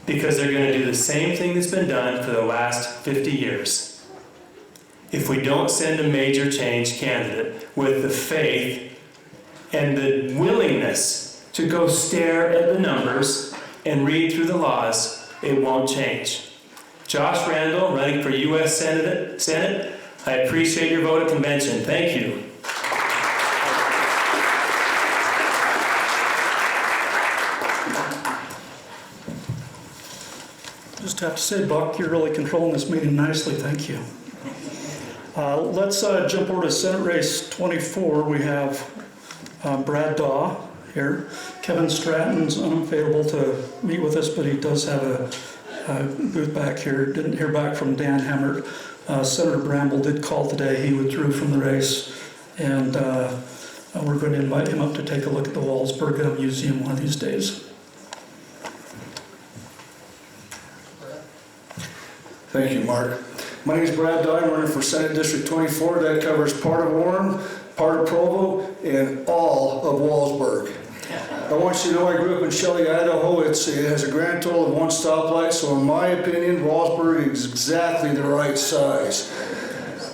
Because they're going to do the same thing that's been done for the last 50 years. If we don't send a major change candidate with the faith and the willingness to go stare at the numbers and read through the laws, it won't change. Josh Randall, running for U.S. Senate, I appreciate your vote at convention. Thank you. Just have to say, Buck, you're really controlling this meeting nicely. Thank you. Let's jump over to Senate Race 24. We have Brad Daw here. Kevin Stratton's unavailable to meet with us, but he does have a booth back here. Didn't hear back from Dan Hemmert. Senator Bramble did call today. He withdrew from the race, and we're going to invite him up to take a look at the Wallsburg Museum one of these days. Thank you, Mark. My name is Brad Dahlin. I'm running for Senate District 24. That covers part of Warren, part of Provo, and all of Wallsburg. I want you to know I grew up in Shelley, Idaho. It has a grand total of 1 stoplight, so in my opinion, Wallsburg is exactly the right size.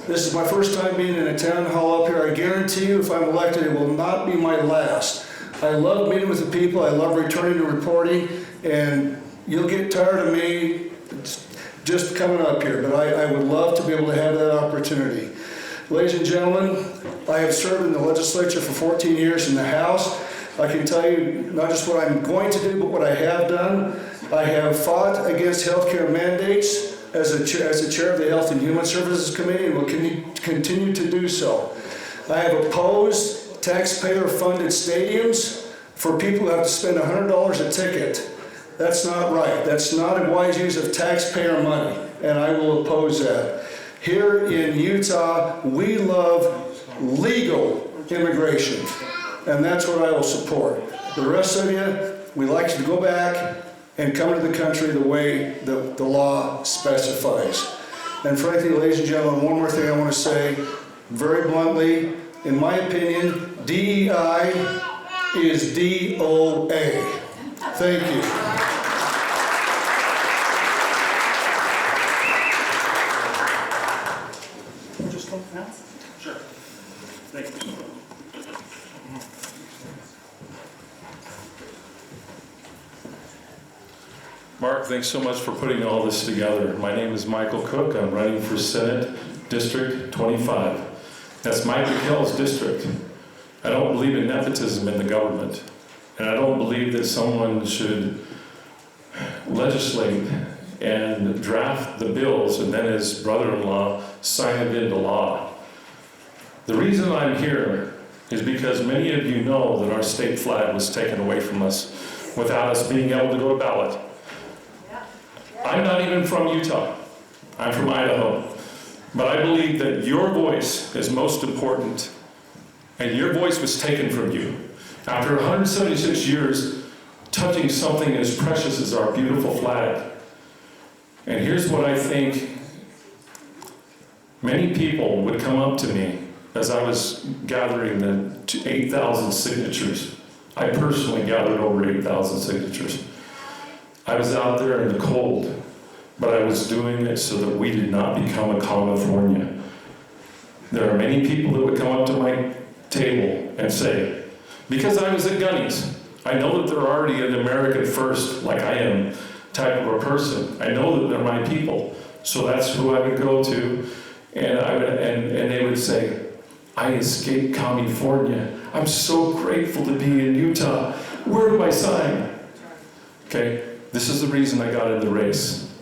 This is my first time being in a town hall up here. I guarantee you, if I'm elected, it will not be my last. I love meeting with the people. I love returning to reporting, and you'll get tired of me just coming up here, but I would love to be able to have that opportunity. Ladies and gentlemen, I have served in the legislature for 14 years in the House. I can tell you not just what I'm going to do, but what I have done. I have fought against healthcare mandates as the chair of the Health and Human Services Committee and will continue to do so. I have opposed taxpayer-funded stadiums for people who have to spend $100 a ticket. That's not right. That's not a wise use of taxpayer money, and I will oppose that. Here in Utah, we love legal immigration, and that's what I will support. The rest of you, we like you to go back and come into the country the way the law specifies. And frankly, ladies and gentlemen, one more thing I want to say very bluntly. In my opinion, DEI is DOA. Thank you. Sure. Thank you. Mark, thanks so much for putting all this together. My name is Michael Cook. I'm running for Senate District 25. That's Mike McHale's district. I don't believe in nepotism in the government. And I don't believe that someone should legislate and draft the bills and then his brother-in-law sign it into law. The reason I'm here is because many of you know that our state flag was taken away from us without us being able to go to ballot. I'm not even from Utah. I'm from Idaho. But I believe that your voice is most important, and your voice was taken from you. After 176 years, touching something as precious as our beautiful flag. And here's what I think. Many people would come up to me as I was gathering the 8,000 signatures. I personally gathered over 8,000 signatures. I was out there in the cold, but I was doing it so that we did not become a California. There are many people that would come up to my table and say, because I was at Gunny's, I know that they're already an American first, like I am, type of a person. I know that they're my people, so that's who I would go to, and they would say, I escaped California. I'm so grateful to be in Utah. Where do I sign? Okay, this is the reason I got in the race.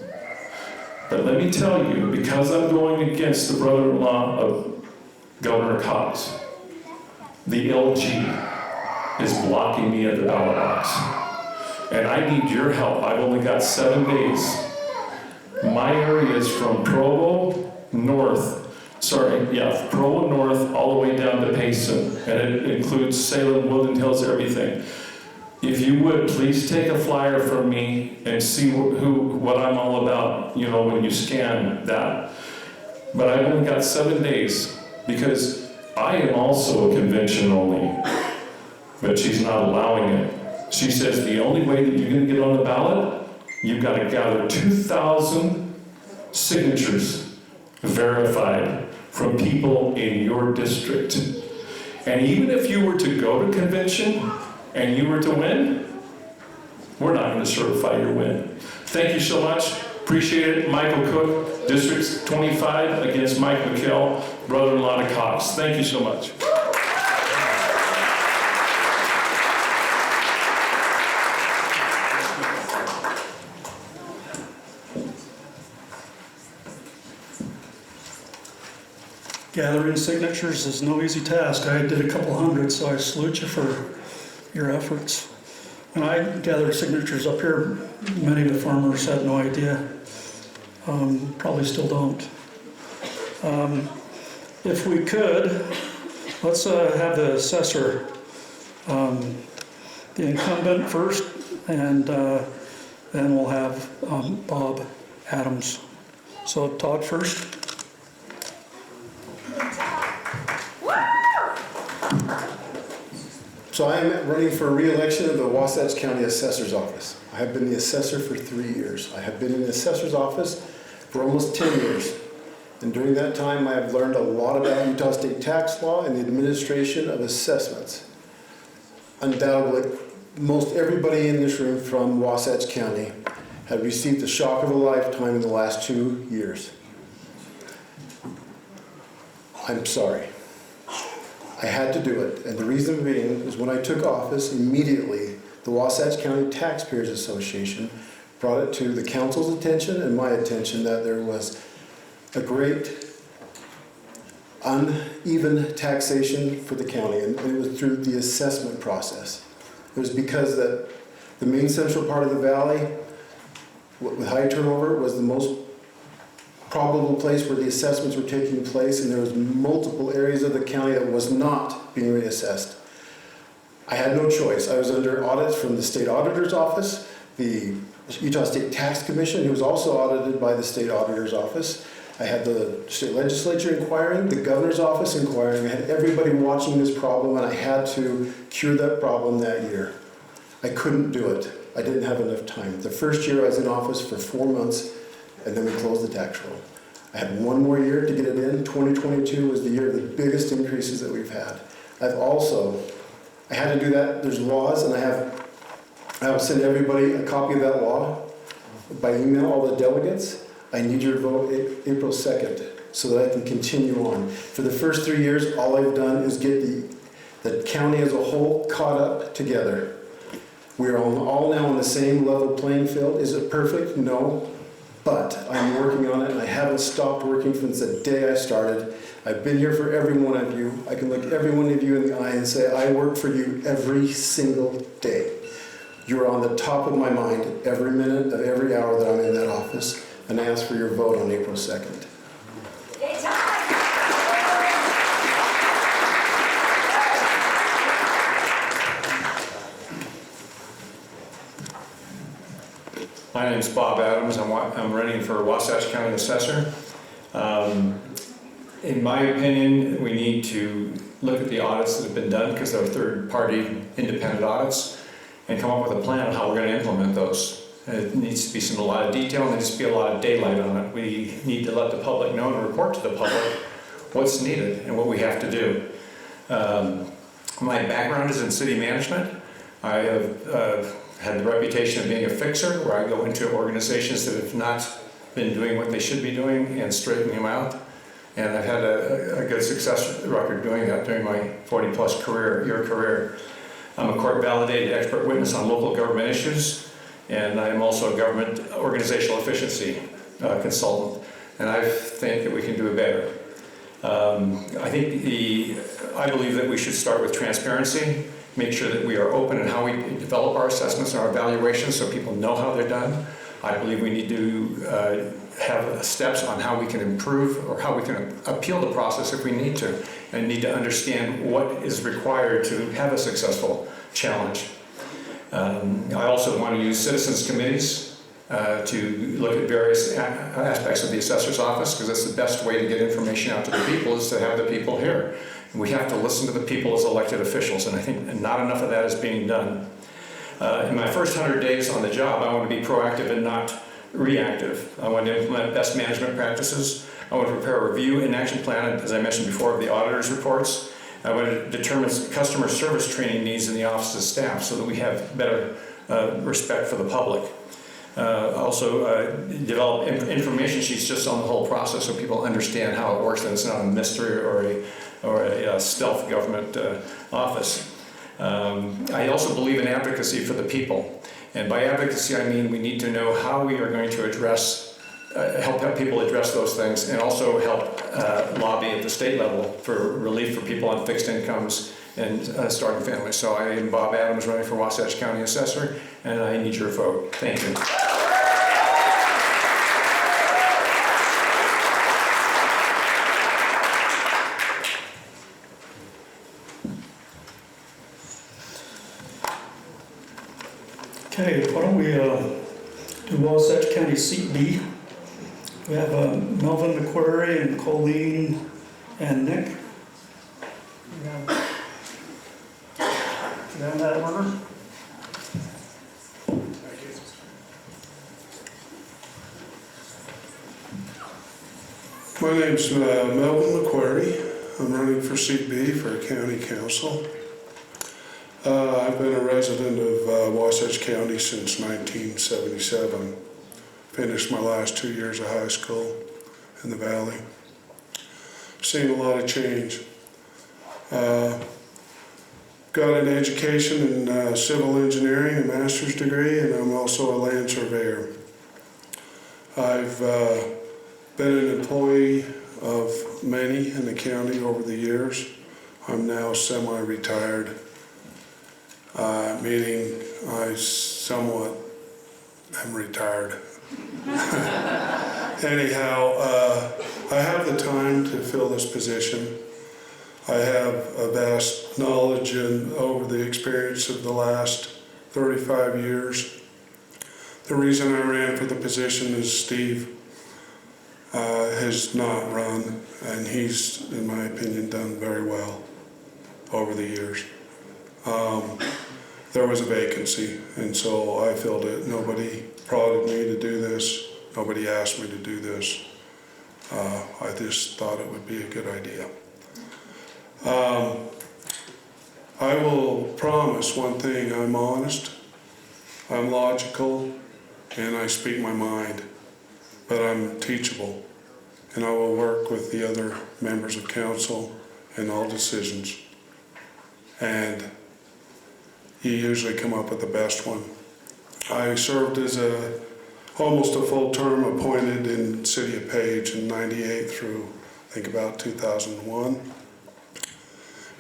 But let me tell you, because I'm going against the brother-in-law of Governor Cox, the LG is blocking me at the ballot box. And I need your help. I've only got 7 days My area is from Provo north, Provo north all the way down to Payson, and it includes Salem, Woodland Hills, everything. If you would, please take a flyer from me and see what I'm all about, you know, when you scan that. But I've only got 7 days because I am also a convention only, but she's not allowing it. She says the only way that you're going to get on the ballot, you've got to gather 2,000 signatures verified from people in your district. And even if you were to go to convention and you were to win, we're not going to certify your win. Thank you so much. Appreciate it. Michael Cook, District 25 against Mike McKell, brother-in-law to Cox. Thank you so much. Gathering signatures is no easy task. I did a couple hundred, so I salute you for your efforts. When I gathered signatures up here, many of the farmers had no idea. Probably still don't. If we could, let's have the assessor, the incumbent first, and then we'll have Bob Adams. So Todd first. So I am running for re-election of the Wasatch County Assessor's Office. I have been the assessor for 3 years. I have been in the assessor's office for almost 10 years. And during that time, I have learned a lot about Utah state tax law and the administration of assessments. Undoubtedly, most everybody in this room from Wasatch County have received the shock of a lifetime in the last 2 years. I'm sorry. I had to do it, and the reason being is when I took office, immediately the Wasatch County Taxpayers Association brought it to the council's attention and my attention that there was a great uneven taxation for the county, and it was through the assessment process. It was because that the main central part of the valley with high turnover was the most probable place where the assessments were taking place, and there was multiple areas of the county that was not being reassessed. I had no choice. I was under audits from the state auditor's office, the Utah State Tax Commission, who was also audited by the state auditor's office. I had the state legislature inquiring, the governor's office inquiring. I had everybody watching this problem, and I had to cure that problem that year. I couldn't do it. I didn't have enough time. The first year I was in office for 4 months, and then we closed the tax roll. I had 1 more year to get it in. 2022 was the year of the biggest increases that we've had. I had to do that. There's laws, and I will send everybody a copy of that law by email, all the delegates. I need your vote April 2nd so that I can continue on. For the first 3 years, all I've done is get the county as a whole caught up together. We're all now on the same level playing field. Is it perfect? No. But I'm working on it, and I haven't stopped working since the day I started. I've been here for every one of you. I can look every one of you in the eye and say, I work for you every single day. You're on the top of my mind every minute of every hour that I'm in that office, and I ask for your vote on April 2nd. My name's Bob Adams. I'm running for Wasatch County Assessor. In my opinion, we need to look at the audits that have been done, because they're third-party independent audits, and come up with a plan on how we're going to implement those. It needs to be a lot of detail, and there needs to be a lot of daylight on it. We need to let the public know and report to the public what's needed and what we have to do. My background is in city management. I have had the reputation of being a fixer, where I go into organizations that have not been doing what they should be doing and straighten them out. And I've had a good success record doing that during my 40-plus year career. I'm a court-validated expert witness on local government issues, and I'm also a government organizational efficiency consultant. And I think that we can do it better. I believe that we should start with transparency. Make sure that we are open in how we develop our assessments and our evaluations so people know how they're done. I believe we need to have steps on how we can improve or how we can appeal the process if we need to, and need to understand what is required to have a successful challenge. I also want to use citizens committees to look at various aspects of the assessor's office, because that's the best way to get information out to the people, is to have the people here. And we have to listen to the people as elected officials, and I think not enough of that is being done. In my first 100 days on the job, I want to be proactive and not reactive. I want to implement best management practices. I want to prepare a review and action plan, as I mentioned before, of the auditor's reports. I want to determine customer service training needs in the office's staff so that we have better respect for the public. Also develop information sheets just on the whole process so people understand how it works, and it's not a mystery or a stealth government office. I also believe in advocacy for the people. And by advocacy, I mean we need to know how we are going to address, help people address those things, and also help lobby at the state level for relief for people on fixed incomes and starting families. So I am Bob Adams, running for Wasatch County Assessor, and I need your vote. Thank you. Okay, why don't we do Wasatch County Seat B. We have Melvin McQuarrie and Colleen and Nick. Down that order. My name's Melvin McQuarrie. I'm running for Seat B for County Council. I've been a resident of Wasatch County since 1977. Finished my last 2 years of high school in the Valley. Seen a lot of change. Got an education in civil engineering, a master's degree, and I'm also a land surveyor. I've been an employee of many in the county over the years. I'm now semi-retired. Meaning I somewhat am retired. Anyhow, I have the time to fill this position. I have a vast knowledge and over the experience of the last 35 years. The reason I ran for the position is Steve has not run, and he's, in my opinion, done very well over the years. There was a vacancy, and so I filled it. Nobody prodded me to do this. Nobody asked me to do this. I just thought it would be a good idea. I will promise one thing: I'm honest, I'm logical, and I speak my mind, but I'm teachable, and I will work with the other members of council in all decisions. And you usually come up with the best one. I served as almost a full term appointed in the city of Peay in '98 through, I think, about 2001.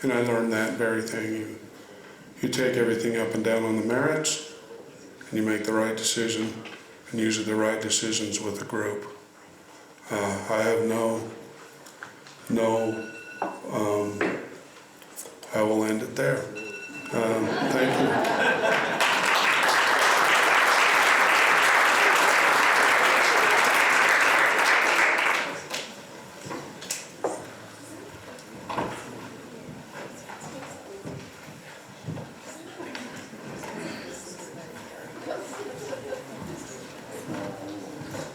And I learned that very thing. You take everything up and down on the merits, and you make the right decision, and usually the right decisions with the group. I have I will end it there. Thank you.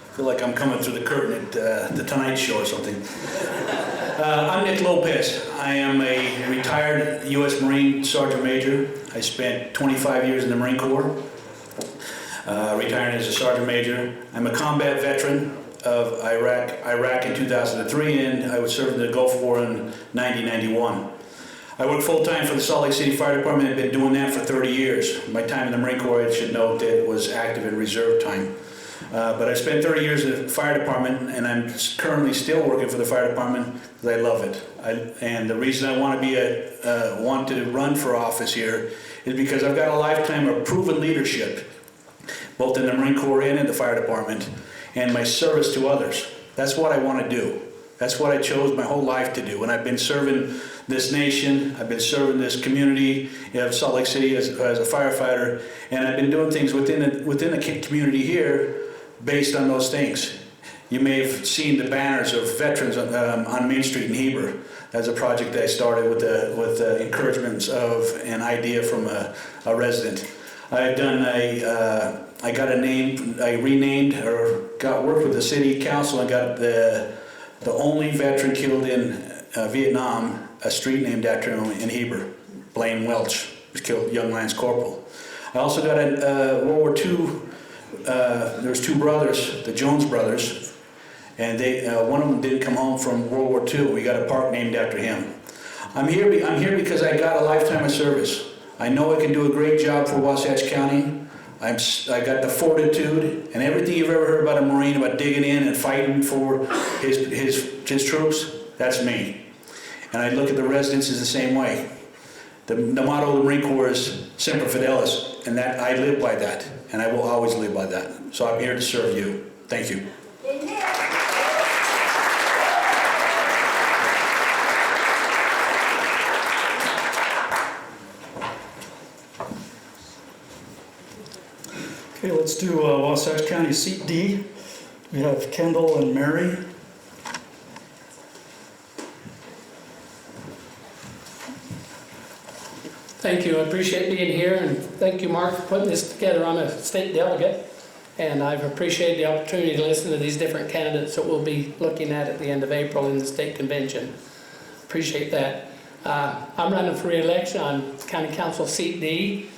I feel like I'm coming through the curtain at the Tonight Show or something. I'm Nick Lopez. I am a retired U.S. Marine Sergeant Major. I spent 25 years in the Marine Corps, retiring as a Sergeant Major. I'm a combat veteran of Iraq in 2003, and I was serving in the Gulf War in 1991. I work full-time for the Salt Lake City Fire Department. I've been doing that for 30 years. My time in the Marine Corps, I should note, that it was active and reserve time. But I spent 30 years in the fire department, and I'm currently still working for the fire department because I love it. And the reason I want to want to run for office here is because I've got a lifetime of proven leadership. both in the Marine Corps and in the fire department, and my service to others. That's what I want to do. That's what I chose my whole life to do. And I've been serving this nation, I've been serving this community of Salt Lake City as a firefighter, and I've been doing things within the community here based on those things. You may have seen the banners of veterans on Main Street in Heber. That's a project that I started with the encouragements of an idea from a resident. I've done I renamed or worked with the city council and got the only veteran killed in Vietnam, a street named after him in Heber. Blaine Welch was killed, young Lance Corporal. I also got a World War II, there was two brothers, the Jones brothers, and one of them didn't come home from World War II. We got a park named after him. I'm here because I got a lifetime of service. I know I can do a great job for Wasatch County. I got the fortitude and everything you've ever heard about a Marine, about digging in and fighting for his troops, that's me. And I look at the residents as the same way. The motto of the Marine Corps is Semper Fidelis, and that I live by that, and I will always live by that. So I'm here to serve you. Thank you. Okay, let's do Wasatch County Seat D. We have Kendall and Mary. Thank you. I appreciate being here, and thank you, Mark, for putting this together. I'm a state delegate, and I've appreciated the opportunity to listen to these different candidates that we'll be looking at the end of April in the state convention. Appreciate that. I'm running for re-election on County Council Seat D.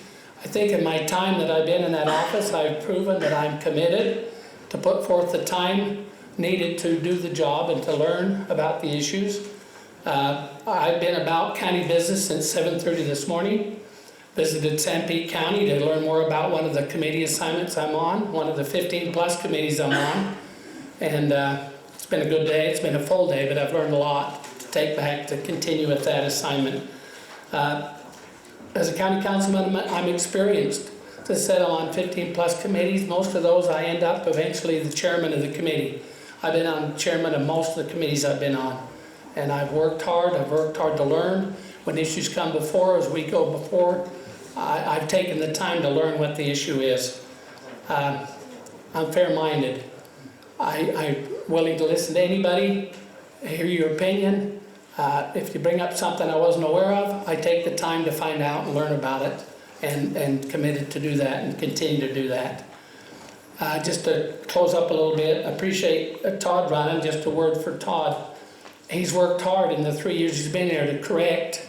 I think in my time that I've been in that office, I've proven that I'm committed to put forth the time needed to do the job and to learn about the issues. I've been about county business since 7:30 this morning. Visited Sanpete County to learn more about one of the committee assignments I'm on, one of the 15+ committees I'm on. And it's been a good day. It's been a full day, but I've learned a lot to take back to continue with that assignment. As a county councilman, I'm experienced to settle on 15+ committees. Most of those I end up eventually the chairman of the committee. I've been on chairman of most of the committees I've been on. And I've worked hard to learn. When issues come before, as we go before, I've taken the time to learn what the issue is. I'm fair-minded. I'm willing to listen to anybody, hear your opinion. If you bring up something I wasn't aware of, I take the time to find out and learn about it, and committed to do that and continue to do that. Just to close up a little bit, I appreciate Todd running. Just a word for Todd. He's worked hard in the 3 years he's been there to correct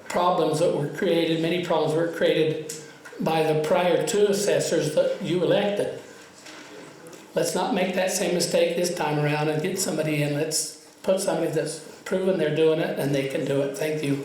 problems that were created, many problems were created by the prior two assessors that you elected. Let's not make that same mistake this time around and get somebody in. Let's put somebody that's proven they're doing it and they can do it. Thank you.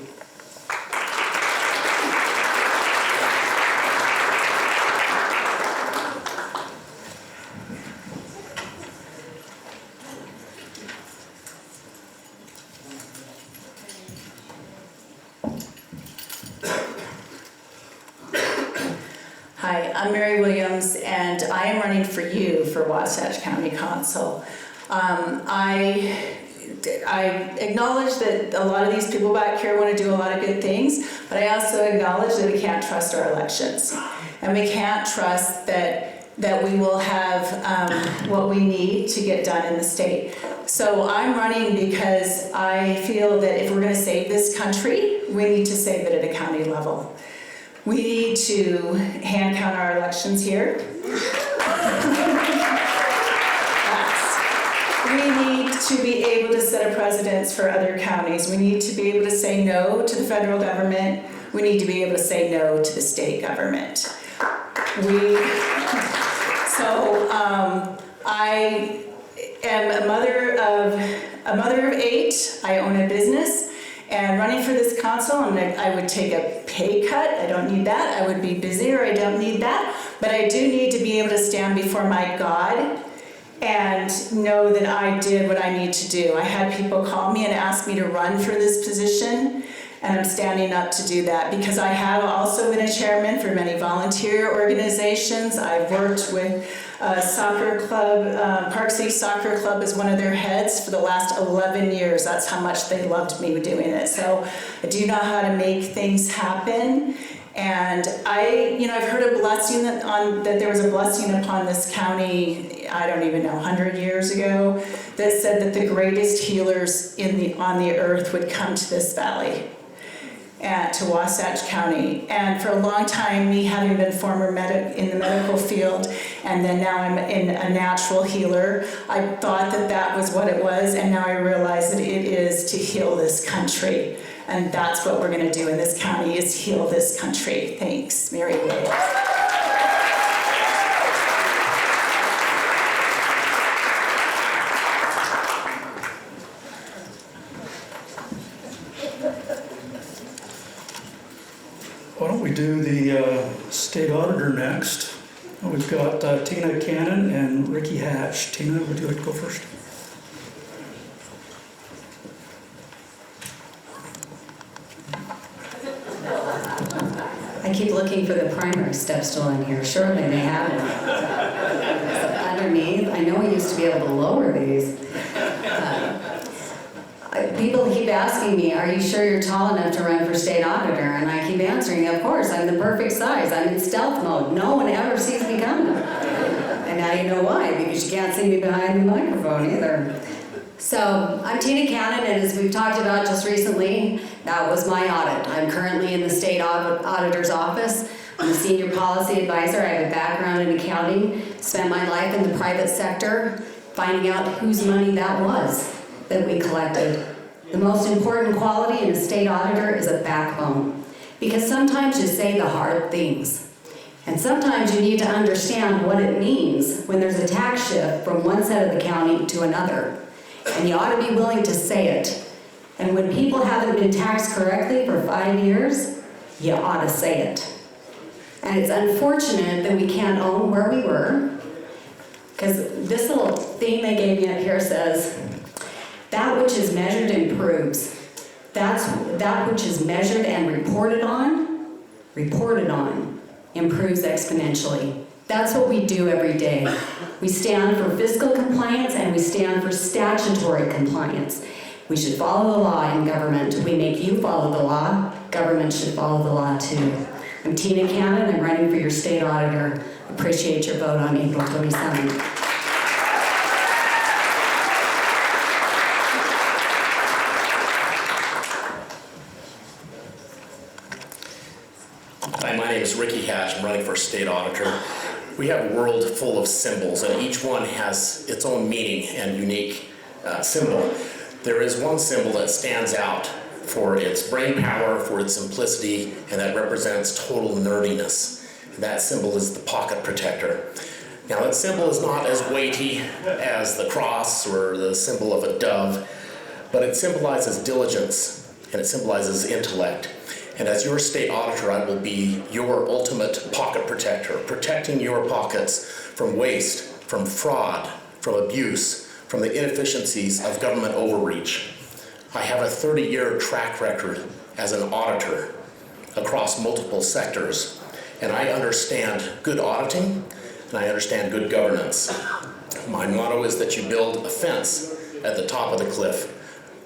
Hi, I'm Mary Williams, and I am running for you for Wasatch County Council. I acknowledge that a lot of these people back here want to do a lot of good things, but I also acknowledge that we can't trust our elections. And we can't trust that we will have what we need to get done in the state. So I'm running because I feel that if we're going to save this country, we need to save it at a county level. We need to hand count our elections here. We need to be able to set a precedence for other counties. We need to be able to say no to the federal government. We need to be able to say no to the state government. I am a mother of 8. I own a business. And running for this council, I would take a pay cut. I don't need that. I would be busier. I don't need that. But I do need to be able to stand before my God and know that I did what I need to do. I had people call me and ask me to run for this position, And I'm standing up to do that because I have also been a chairman for many volunteer organizations. I've worked with a soccer club, Park City Soccer Club is one of their heads for the last 11 years. That's how much they loved me doing it. So I do know how to make things happen. And I've heard a blessing that there was a blessing upon this county, I don't even know, 100 years ago, that said that the greatest healers on the earth would come to this valley, to Wasatch County. And for a long time, me having been former in the medical field, and then now I'm a natural healer, I thought that was what it was, and now I realize that it is to heal this country. And that's what we're going to do in this county, is heal this country. Thanks, Mary Williams. Why don't we do the state auditor next? We've got Tina Cannon and Ricky Hatch. Tina, would you like to go first? I keep looking for the primary step stool in here. Surely they have it. Underneath, I know we used to be able to lower these. People keep asking me, are you sure you're tall enough to run for state auditor? And I keep answering, of course, I'm the perfect size. I'm in stealth mode. No one ever sees me coming. And now you know why, because you can't see me behind the microphone either. So I'm Tina Cannon, and as we've talked about just recently, that was my audit. I'm currently in the state auditor's office. I'm a senior policy advisor. I have a background in accounting, spent my life in the private sector, finding out whose money that was that we collected. The most important quality in a state auditor is a backbone, because sometimes you say the hard things. And sometimes you need to understand what it means when there's a tax shift from one side of the county to another. And you ought to be willing to say it. And when people haven't been taxed correctly for 5 years, you ought to say it. And it's unfortunate that we can't own where we were, because this little thing they gave me up here says, that which is measured improves. That which is measured and reported on, improves exponentially. That's what we do every day. We stand for fiscal compliance and we stand for statutory compliance. We should follow the law in government. We make you follow the law. Government should follow the law too. I'm Tina Cannon. I'm running for your state auditor. Appreciate your vote on April 27th. Hi, my name is Ricky Hatch. I'm running for state auditor. We have a world full of symbols, and each one has its own meaning and unique symbol. There is one symbol that stands out for its brain power, for its simplicity, and that represents total nerdiness. And that symbol is the pocket protector. Now, that symbol is not as weighty as the cross or the symbol of a dove, but it symbolizes diligence and it symbolizes intellect. And as your state auditor, I will be your ultimate pocket protector, protecting your pockets from waste, from fraud, from abuse, from the inefficiencies of government overreach. I have a 30-year track record as an auditor across multiple sectors, and I understand good auditing, and I understand good governance. My motto is that you build a fence at the top of the cliff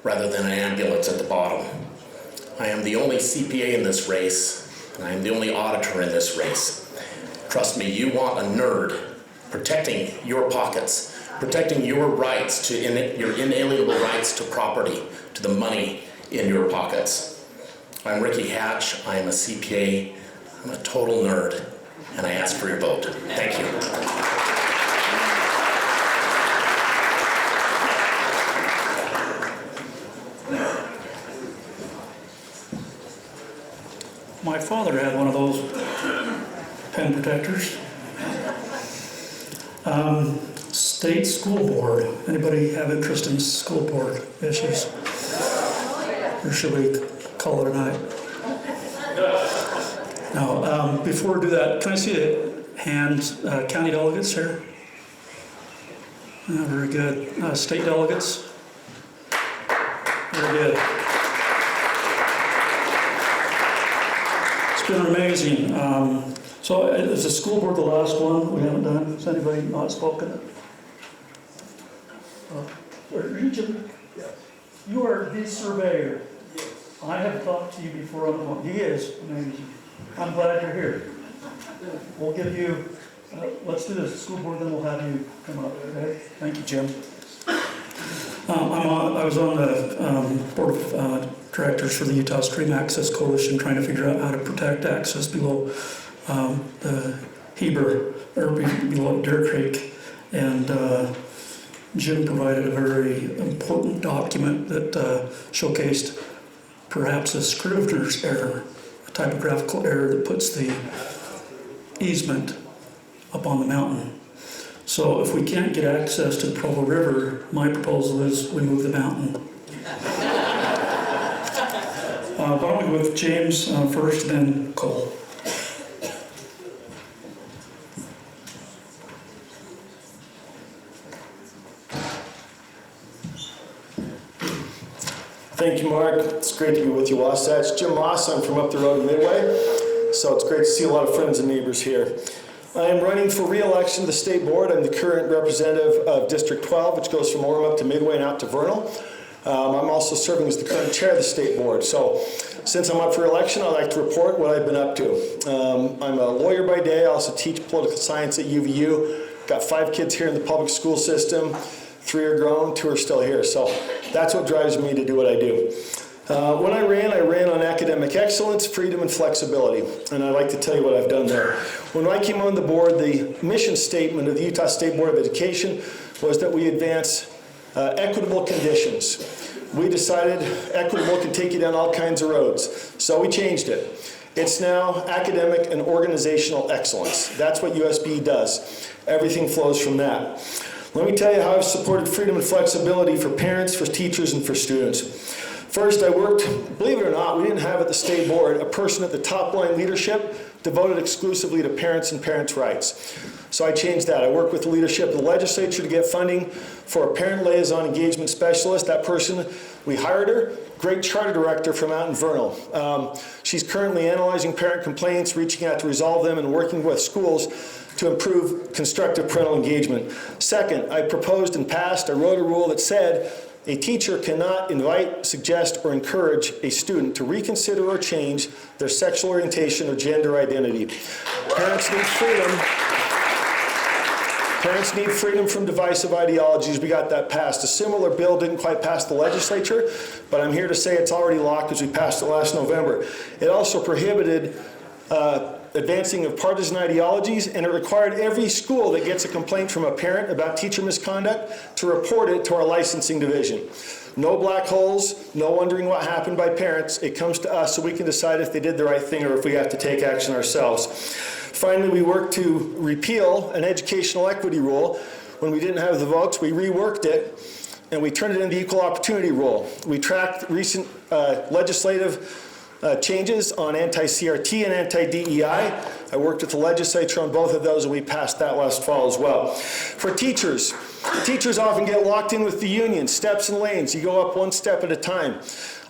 rather than an ambulance at the bottom. I am the only CPA in this race, and I am the only auditor in this race. Trust me, you want a nerd protecting your pockets, protecting your rights to your inalienable rights to property, to the money in your pockets. I'm Ricky Hatch. I am a CPA. I'm a total nerd, and I ask for your vote. Thank you. My father had one of those pen protectors. State school board. Anybody have interest in school board issues? Or should we call it a night? No. Before we do that, can I see the hands, county delegates here? Very good. State delegates? Very good. It's been amazing. So is the school board the last one we haven't done? Has anybody not spoken? You are the surveyor. I have talked to you before on the phone. He is amazing. I'm glad you're here. We'll give you, let's do this, school board, then we'll have you come up, okay? Thank you, Jim. I was on the board of directors for the Utah Stream Access Coalition, trying to figure out how to protect access below the Heber, or below Deer Creek. And Jim provided a very important document that showcased perhaps a Scrivener's error, a typographical error that puts the easement up on the mountain. So if we can't get access to the Provo River, my proposal is we move the mountain. Why don't we go with James first, then Cole. Thank you, Mark. It's great to be with you, Wasatch. Jim Moss, I'm from up the road in Midway, so it's great to see a lot of friends and neighbors here. I am running for re-election to the state board. I'm the current representative of District 12, which goes from Orem up to Midway and out to Vernal. I'm also serving as the current chair of the state board. So since I'm up for election, I'd like to report what I've been up to. I'm a lawyer by day. I also teach political science at UVU. Got 5 kids here in the public school system. 3 are grown, 2 are still here. So that's what drives me to do what I do. When I ran on academic excellence, freedom, and flexibility. And I'd like to tell you what I've done there. When I came on the board, the mission statement of the Utah State Board of Education was that we advance equitable conditions. We decided equitable can take you down all kinds of roads. So we changed it. It's now academic and organizational excellence. That's what USB does. Everything flows from that. Let me tell you how I've supported freedom and flexibility for parents, for teachers, and for students. First, I worked, believe it or not, we didn't have at the state board a person at the top line leadership devoted exclusively to parents and parents' rights. So I changed that. I worked with the leadership of the legislature to get funding for a parent liaison engagement specialist. That person, we hired her, great charter director from out in Vernal. She's currently analyzing parent complaints, reaching out to resolve them, and working with schools to improve constructive parental engagement. Second, I proposed and passed, I wrote a rule that said a teacher cannot invite, suggest, or encourage a student to reconsider or change their sexual orientation or gender identity. Parents need freedom. Parents need freedom from divisive ideologies. We got that passed. A similar bill didn't quite pass the legislature, but I'm here to say it's already locked because we passed it last November. It also prohibited advancing of partisan ideologies, and it required every school that gets a complaint from a parent about teacher misconduct to report it to our licensing division. No black holes, no wondering what happened by parents. It comes to us so we can decide if they did the right thing or if we have to take action ourselves. Finally, we worked to repeal an educational equity rule. When we didn't have the votes, we reworked it and we turned it into the equal opportunity rule. We tracked recent legislative changes on anti-CRT and anti-DEI. I worked with the legislature on both of those and we passed that last fall as well. For teachers, teachers often get locked in with the union, steps and lanes. You go up one step at a time.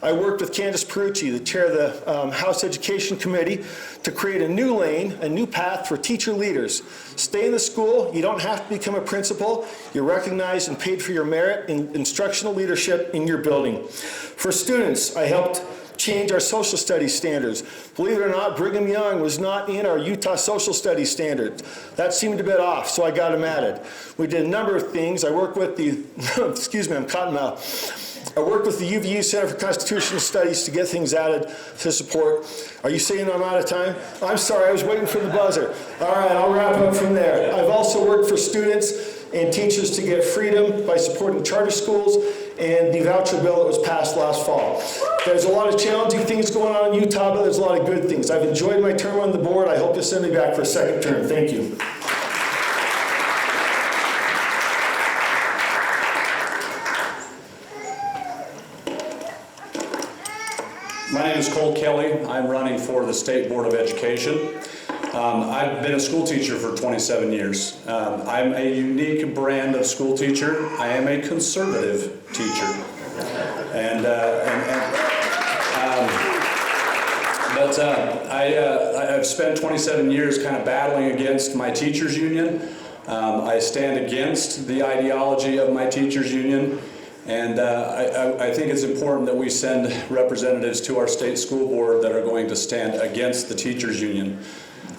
I worked with Candace Perucci, the chair of the House Education Committee, to create a new lane, a new path for teacher leaders. Stay in the school. You don't have to become a principal. You're recognized and paid for your merit in instructional leadership in your building. For students, I helped change our social studies standards. Believe it or not, Brigham Young was not in our Utah social studies standards. That seemed a bit off, so I got him added. We did a number of things. I worked with the, excuse me, I'm cottonmouth. I worked with the UVU Center for Constitutional Studies to get things added to support. Are you saying I'm out of time? I'm sorry, I was waiting for the buzzer. All right, I'll wrap up from there. I've also worked for students and teachers to get freedom by supporting charter schools and the voucher bill that was passed last fall. There's a lot of challenging things going on in Utah, but there's a lot of good things. I've enjoyed my term on the board. I hope you'll send me back for a second term. Thank you. My name is Cole Kelly. I'm running for the State Board of Education. I've been a school teacher for 27 years. I'm a unique brand of school teacher. I am a conservative teacher. But I've spent 27 years kind of battling against my teachers union. I stand against the ideology of my teachers union, and I think it's important that we send representatives to our state school board that are going to stand against the teachers union.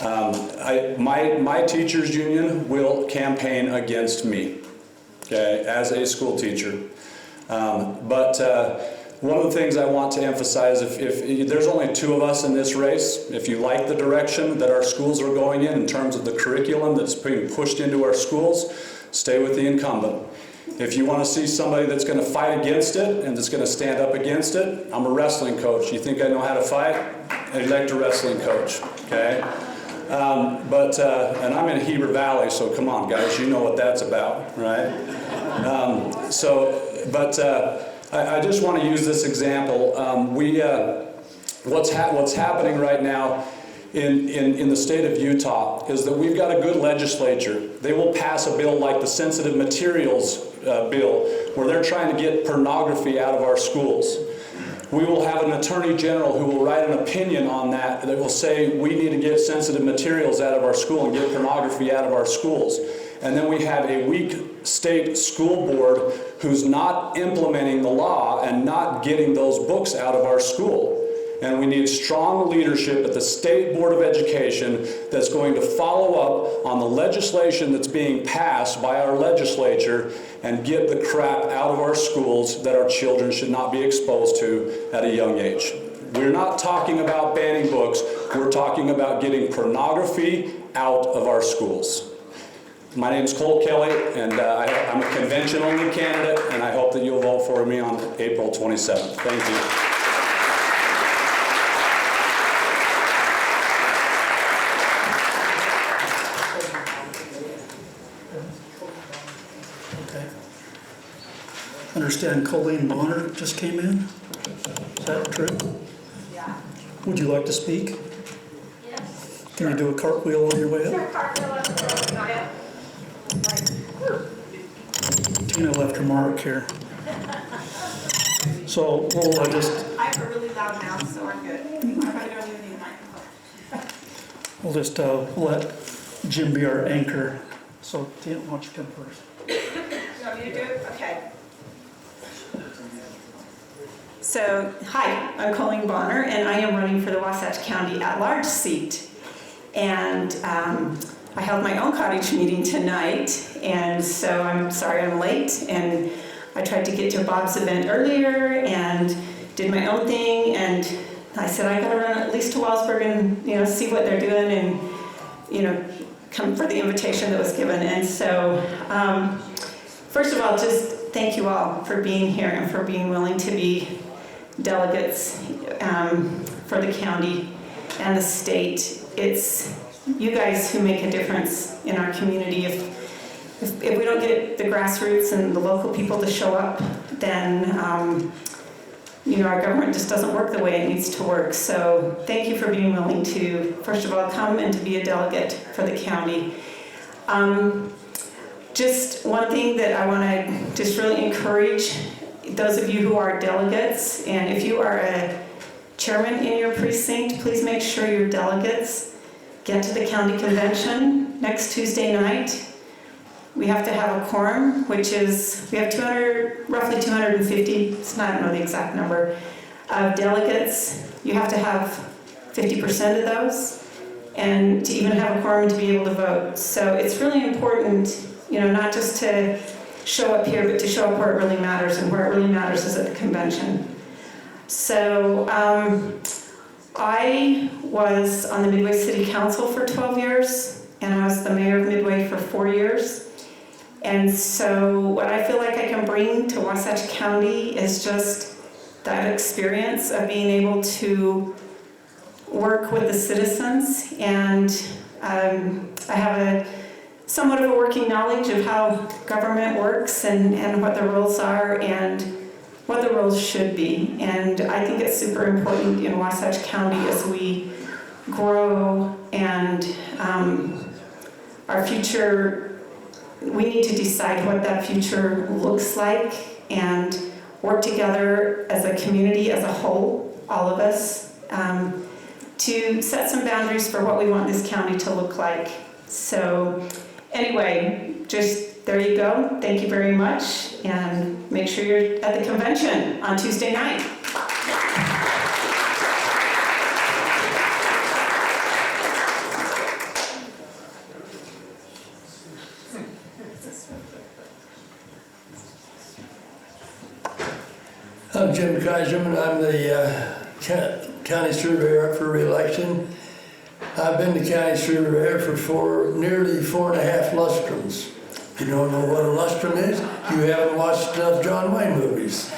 My teachers union will campaign against me, okay, as a school teacher. One of the things I want to emphasize, if there's only 2 of us in this race, if you like the direction that our schools are going in terms of the curriculum that's being pushed into our schools, stay with the incumbent. If you want to see somebody that's going to fight against it and that's going to stand up against it, I'm a wrestling coach. You think I know how to fight? Elect a wrestling coach, okay? And I'm in Heber Valley, so come on, guys, you know what that's about, right? I just want to use this example. What's happening right now in the state of Utah is that we've got a good legislature. They will pass a bill like the sensitive materials bill, where they're trying to get pornography out of our schools. We will have an attorney general who will write an opinion on that will say we need to get sensitive materials out of our school and get pornography out of our schools. And then we have a weak state school board who's not implementing the law and not getting those books out of our school. And we need strong leadership at the State Board of Education that's going to follow up on the legislation that's being passed by our legislature and get the crap out of our schools that our children should not be exposed to at a young age. We're not talking about banning books, we're talking about getting pornography out of our schools. My name's Cole Kelly, and I'm a convention-only candidate, and I hope that you'll vote for me on April 27th. Thank you. Understand Colleen Bonner just came in? Is that true? Yeah. Would you like to speak? Yes. Can you do a cartwheel on your way Sure, up? cartwheel up there. Tina left her mark here. So we'll just... I have a really loud mouth, so I'm good. I probably don't even need a microphone. We'll just let Jim be our anchor. So Tina, why don't you come first? You want me to do it? Okay. So, hi, I'm Colleen Bonner, and I am running for the Wasatch County at-large seat. And I held my own cottage meeting tonight, and so I'm sorry I'm late. And I tried to get to Bob's event earlier and did my own thing. And I said I gotta run at least to Wallsburg and see what they're doing, and come for the invitation that was given. And so, first of all, just thank you all for being here and for being willing to be delegates for the county and the state. It's you guys who make a difference in our community. If we don't get the grassroots and the local people to show up, then our government just doesn't work the way it needs to work. So thank you for being willing to, first of all, come and to be a delegate for the county. Just one thing that I want to just really encourage those of you who are delegates, and if you are a chairman in your precinct, please make sure your delegates get to the county convention next Tuesday night. We have to have a quorum, which is, we have roughly 250, I don't know the exact number, of delegates. You have to have 50% of those, and to even have a quorum to be able to vote. So it's really important, not just to show up here, but to show up where it really matters, and where it really matters is at the convention. So I was on the Midway City Council for 12 years, and I was the mayor of Midway for 4 years. And so what I feel like I can bring to Wasatch County is just that experience of being able to work with the citizens, and I have somewhat of a working knowledge of how government works and what the rules are and what the rules should be. And I think it's super important in Wasatch County as we grow and our future. We need to decide what that future looks like and work together as a community, as a whole, all of us. to set some boundaries for what we want this county to look like. So anyway, just there you go. Thank you very much, and make sure you're at the convention on Tuesday night. I'm Jim Kaiserman. I'm the county surveyor up for re-election. I've been the county surveyor for nearly 4.5 lustrums. If you don't know what a lustrum is, you haven't watched enough John Wayne movies.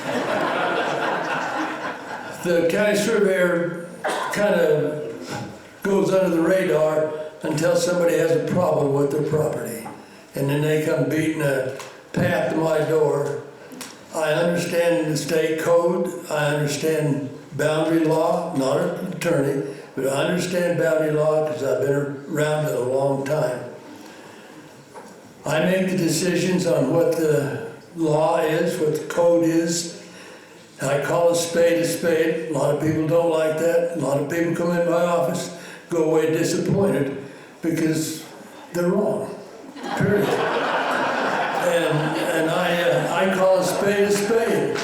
The county surveyor kind of goes under the radar until somebody has a problem with their property. And then they come beating a path to my door. I understand the state code, I understand boundary law, not an attorney, but I understand boundary law because I've been around it a long time. I make the decisions on what the law is, what the code is. I call a spade a spade. A lot of people don't like that. A lot of people come in my office, go away disappointed because they're wrong, period. And I call a spade a spade.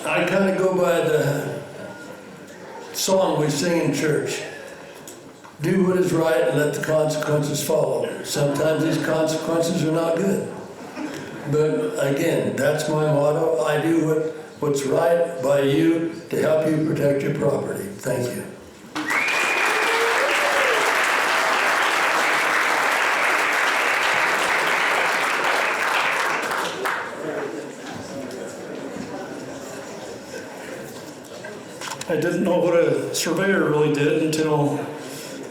I kind of go by the song we sing in church. Do what is right and let the consequences follow. Sometimes these consequences are not good. But again, that's my motto. I do what's right by you to help you protect your property. Thank you. I didn't know what a surveyor really did until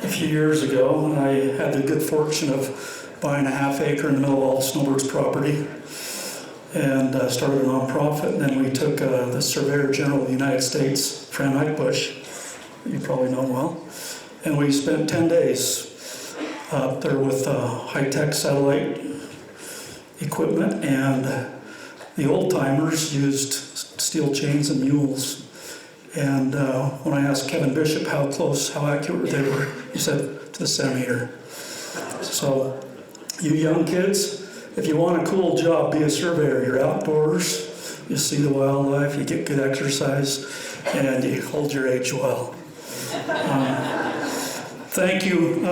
a few years ago, when I had the good fortune of buying a ½ acre in the middle of all Snowbird's property and started a nonprofit. And then we took the Surveyor General of the United States, Fran Bush, you probably know well, and we spent 10 days up there with high-tech satellite equipment, and the old-timers used steel chains and mules. And when I asked Kevin Bishop how close, how accurate they were, he said to the centimeter. So, you young kids, if you want a cool job, be a surveyor. You're outdoors, you see the wildlife, you get good exercise, and you hold your age well. Thank you,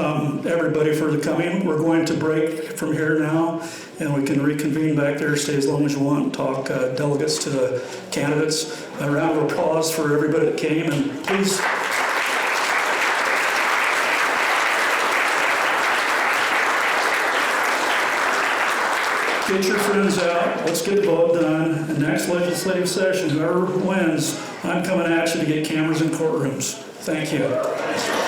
everybody, for coming. We're going to break from here now, and we can reconvene back there, stay as long as you want, and talk delegates to the candidates. A round of applause for everybody that came, and please. Get your friends out, let's get the vote done, and next legislative session, whoever wins, I'm coming at you to get cameras in courtrooms. Thank you.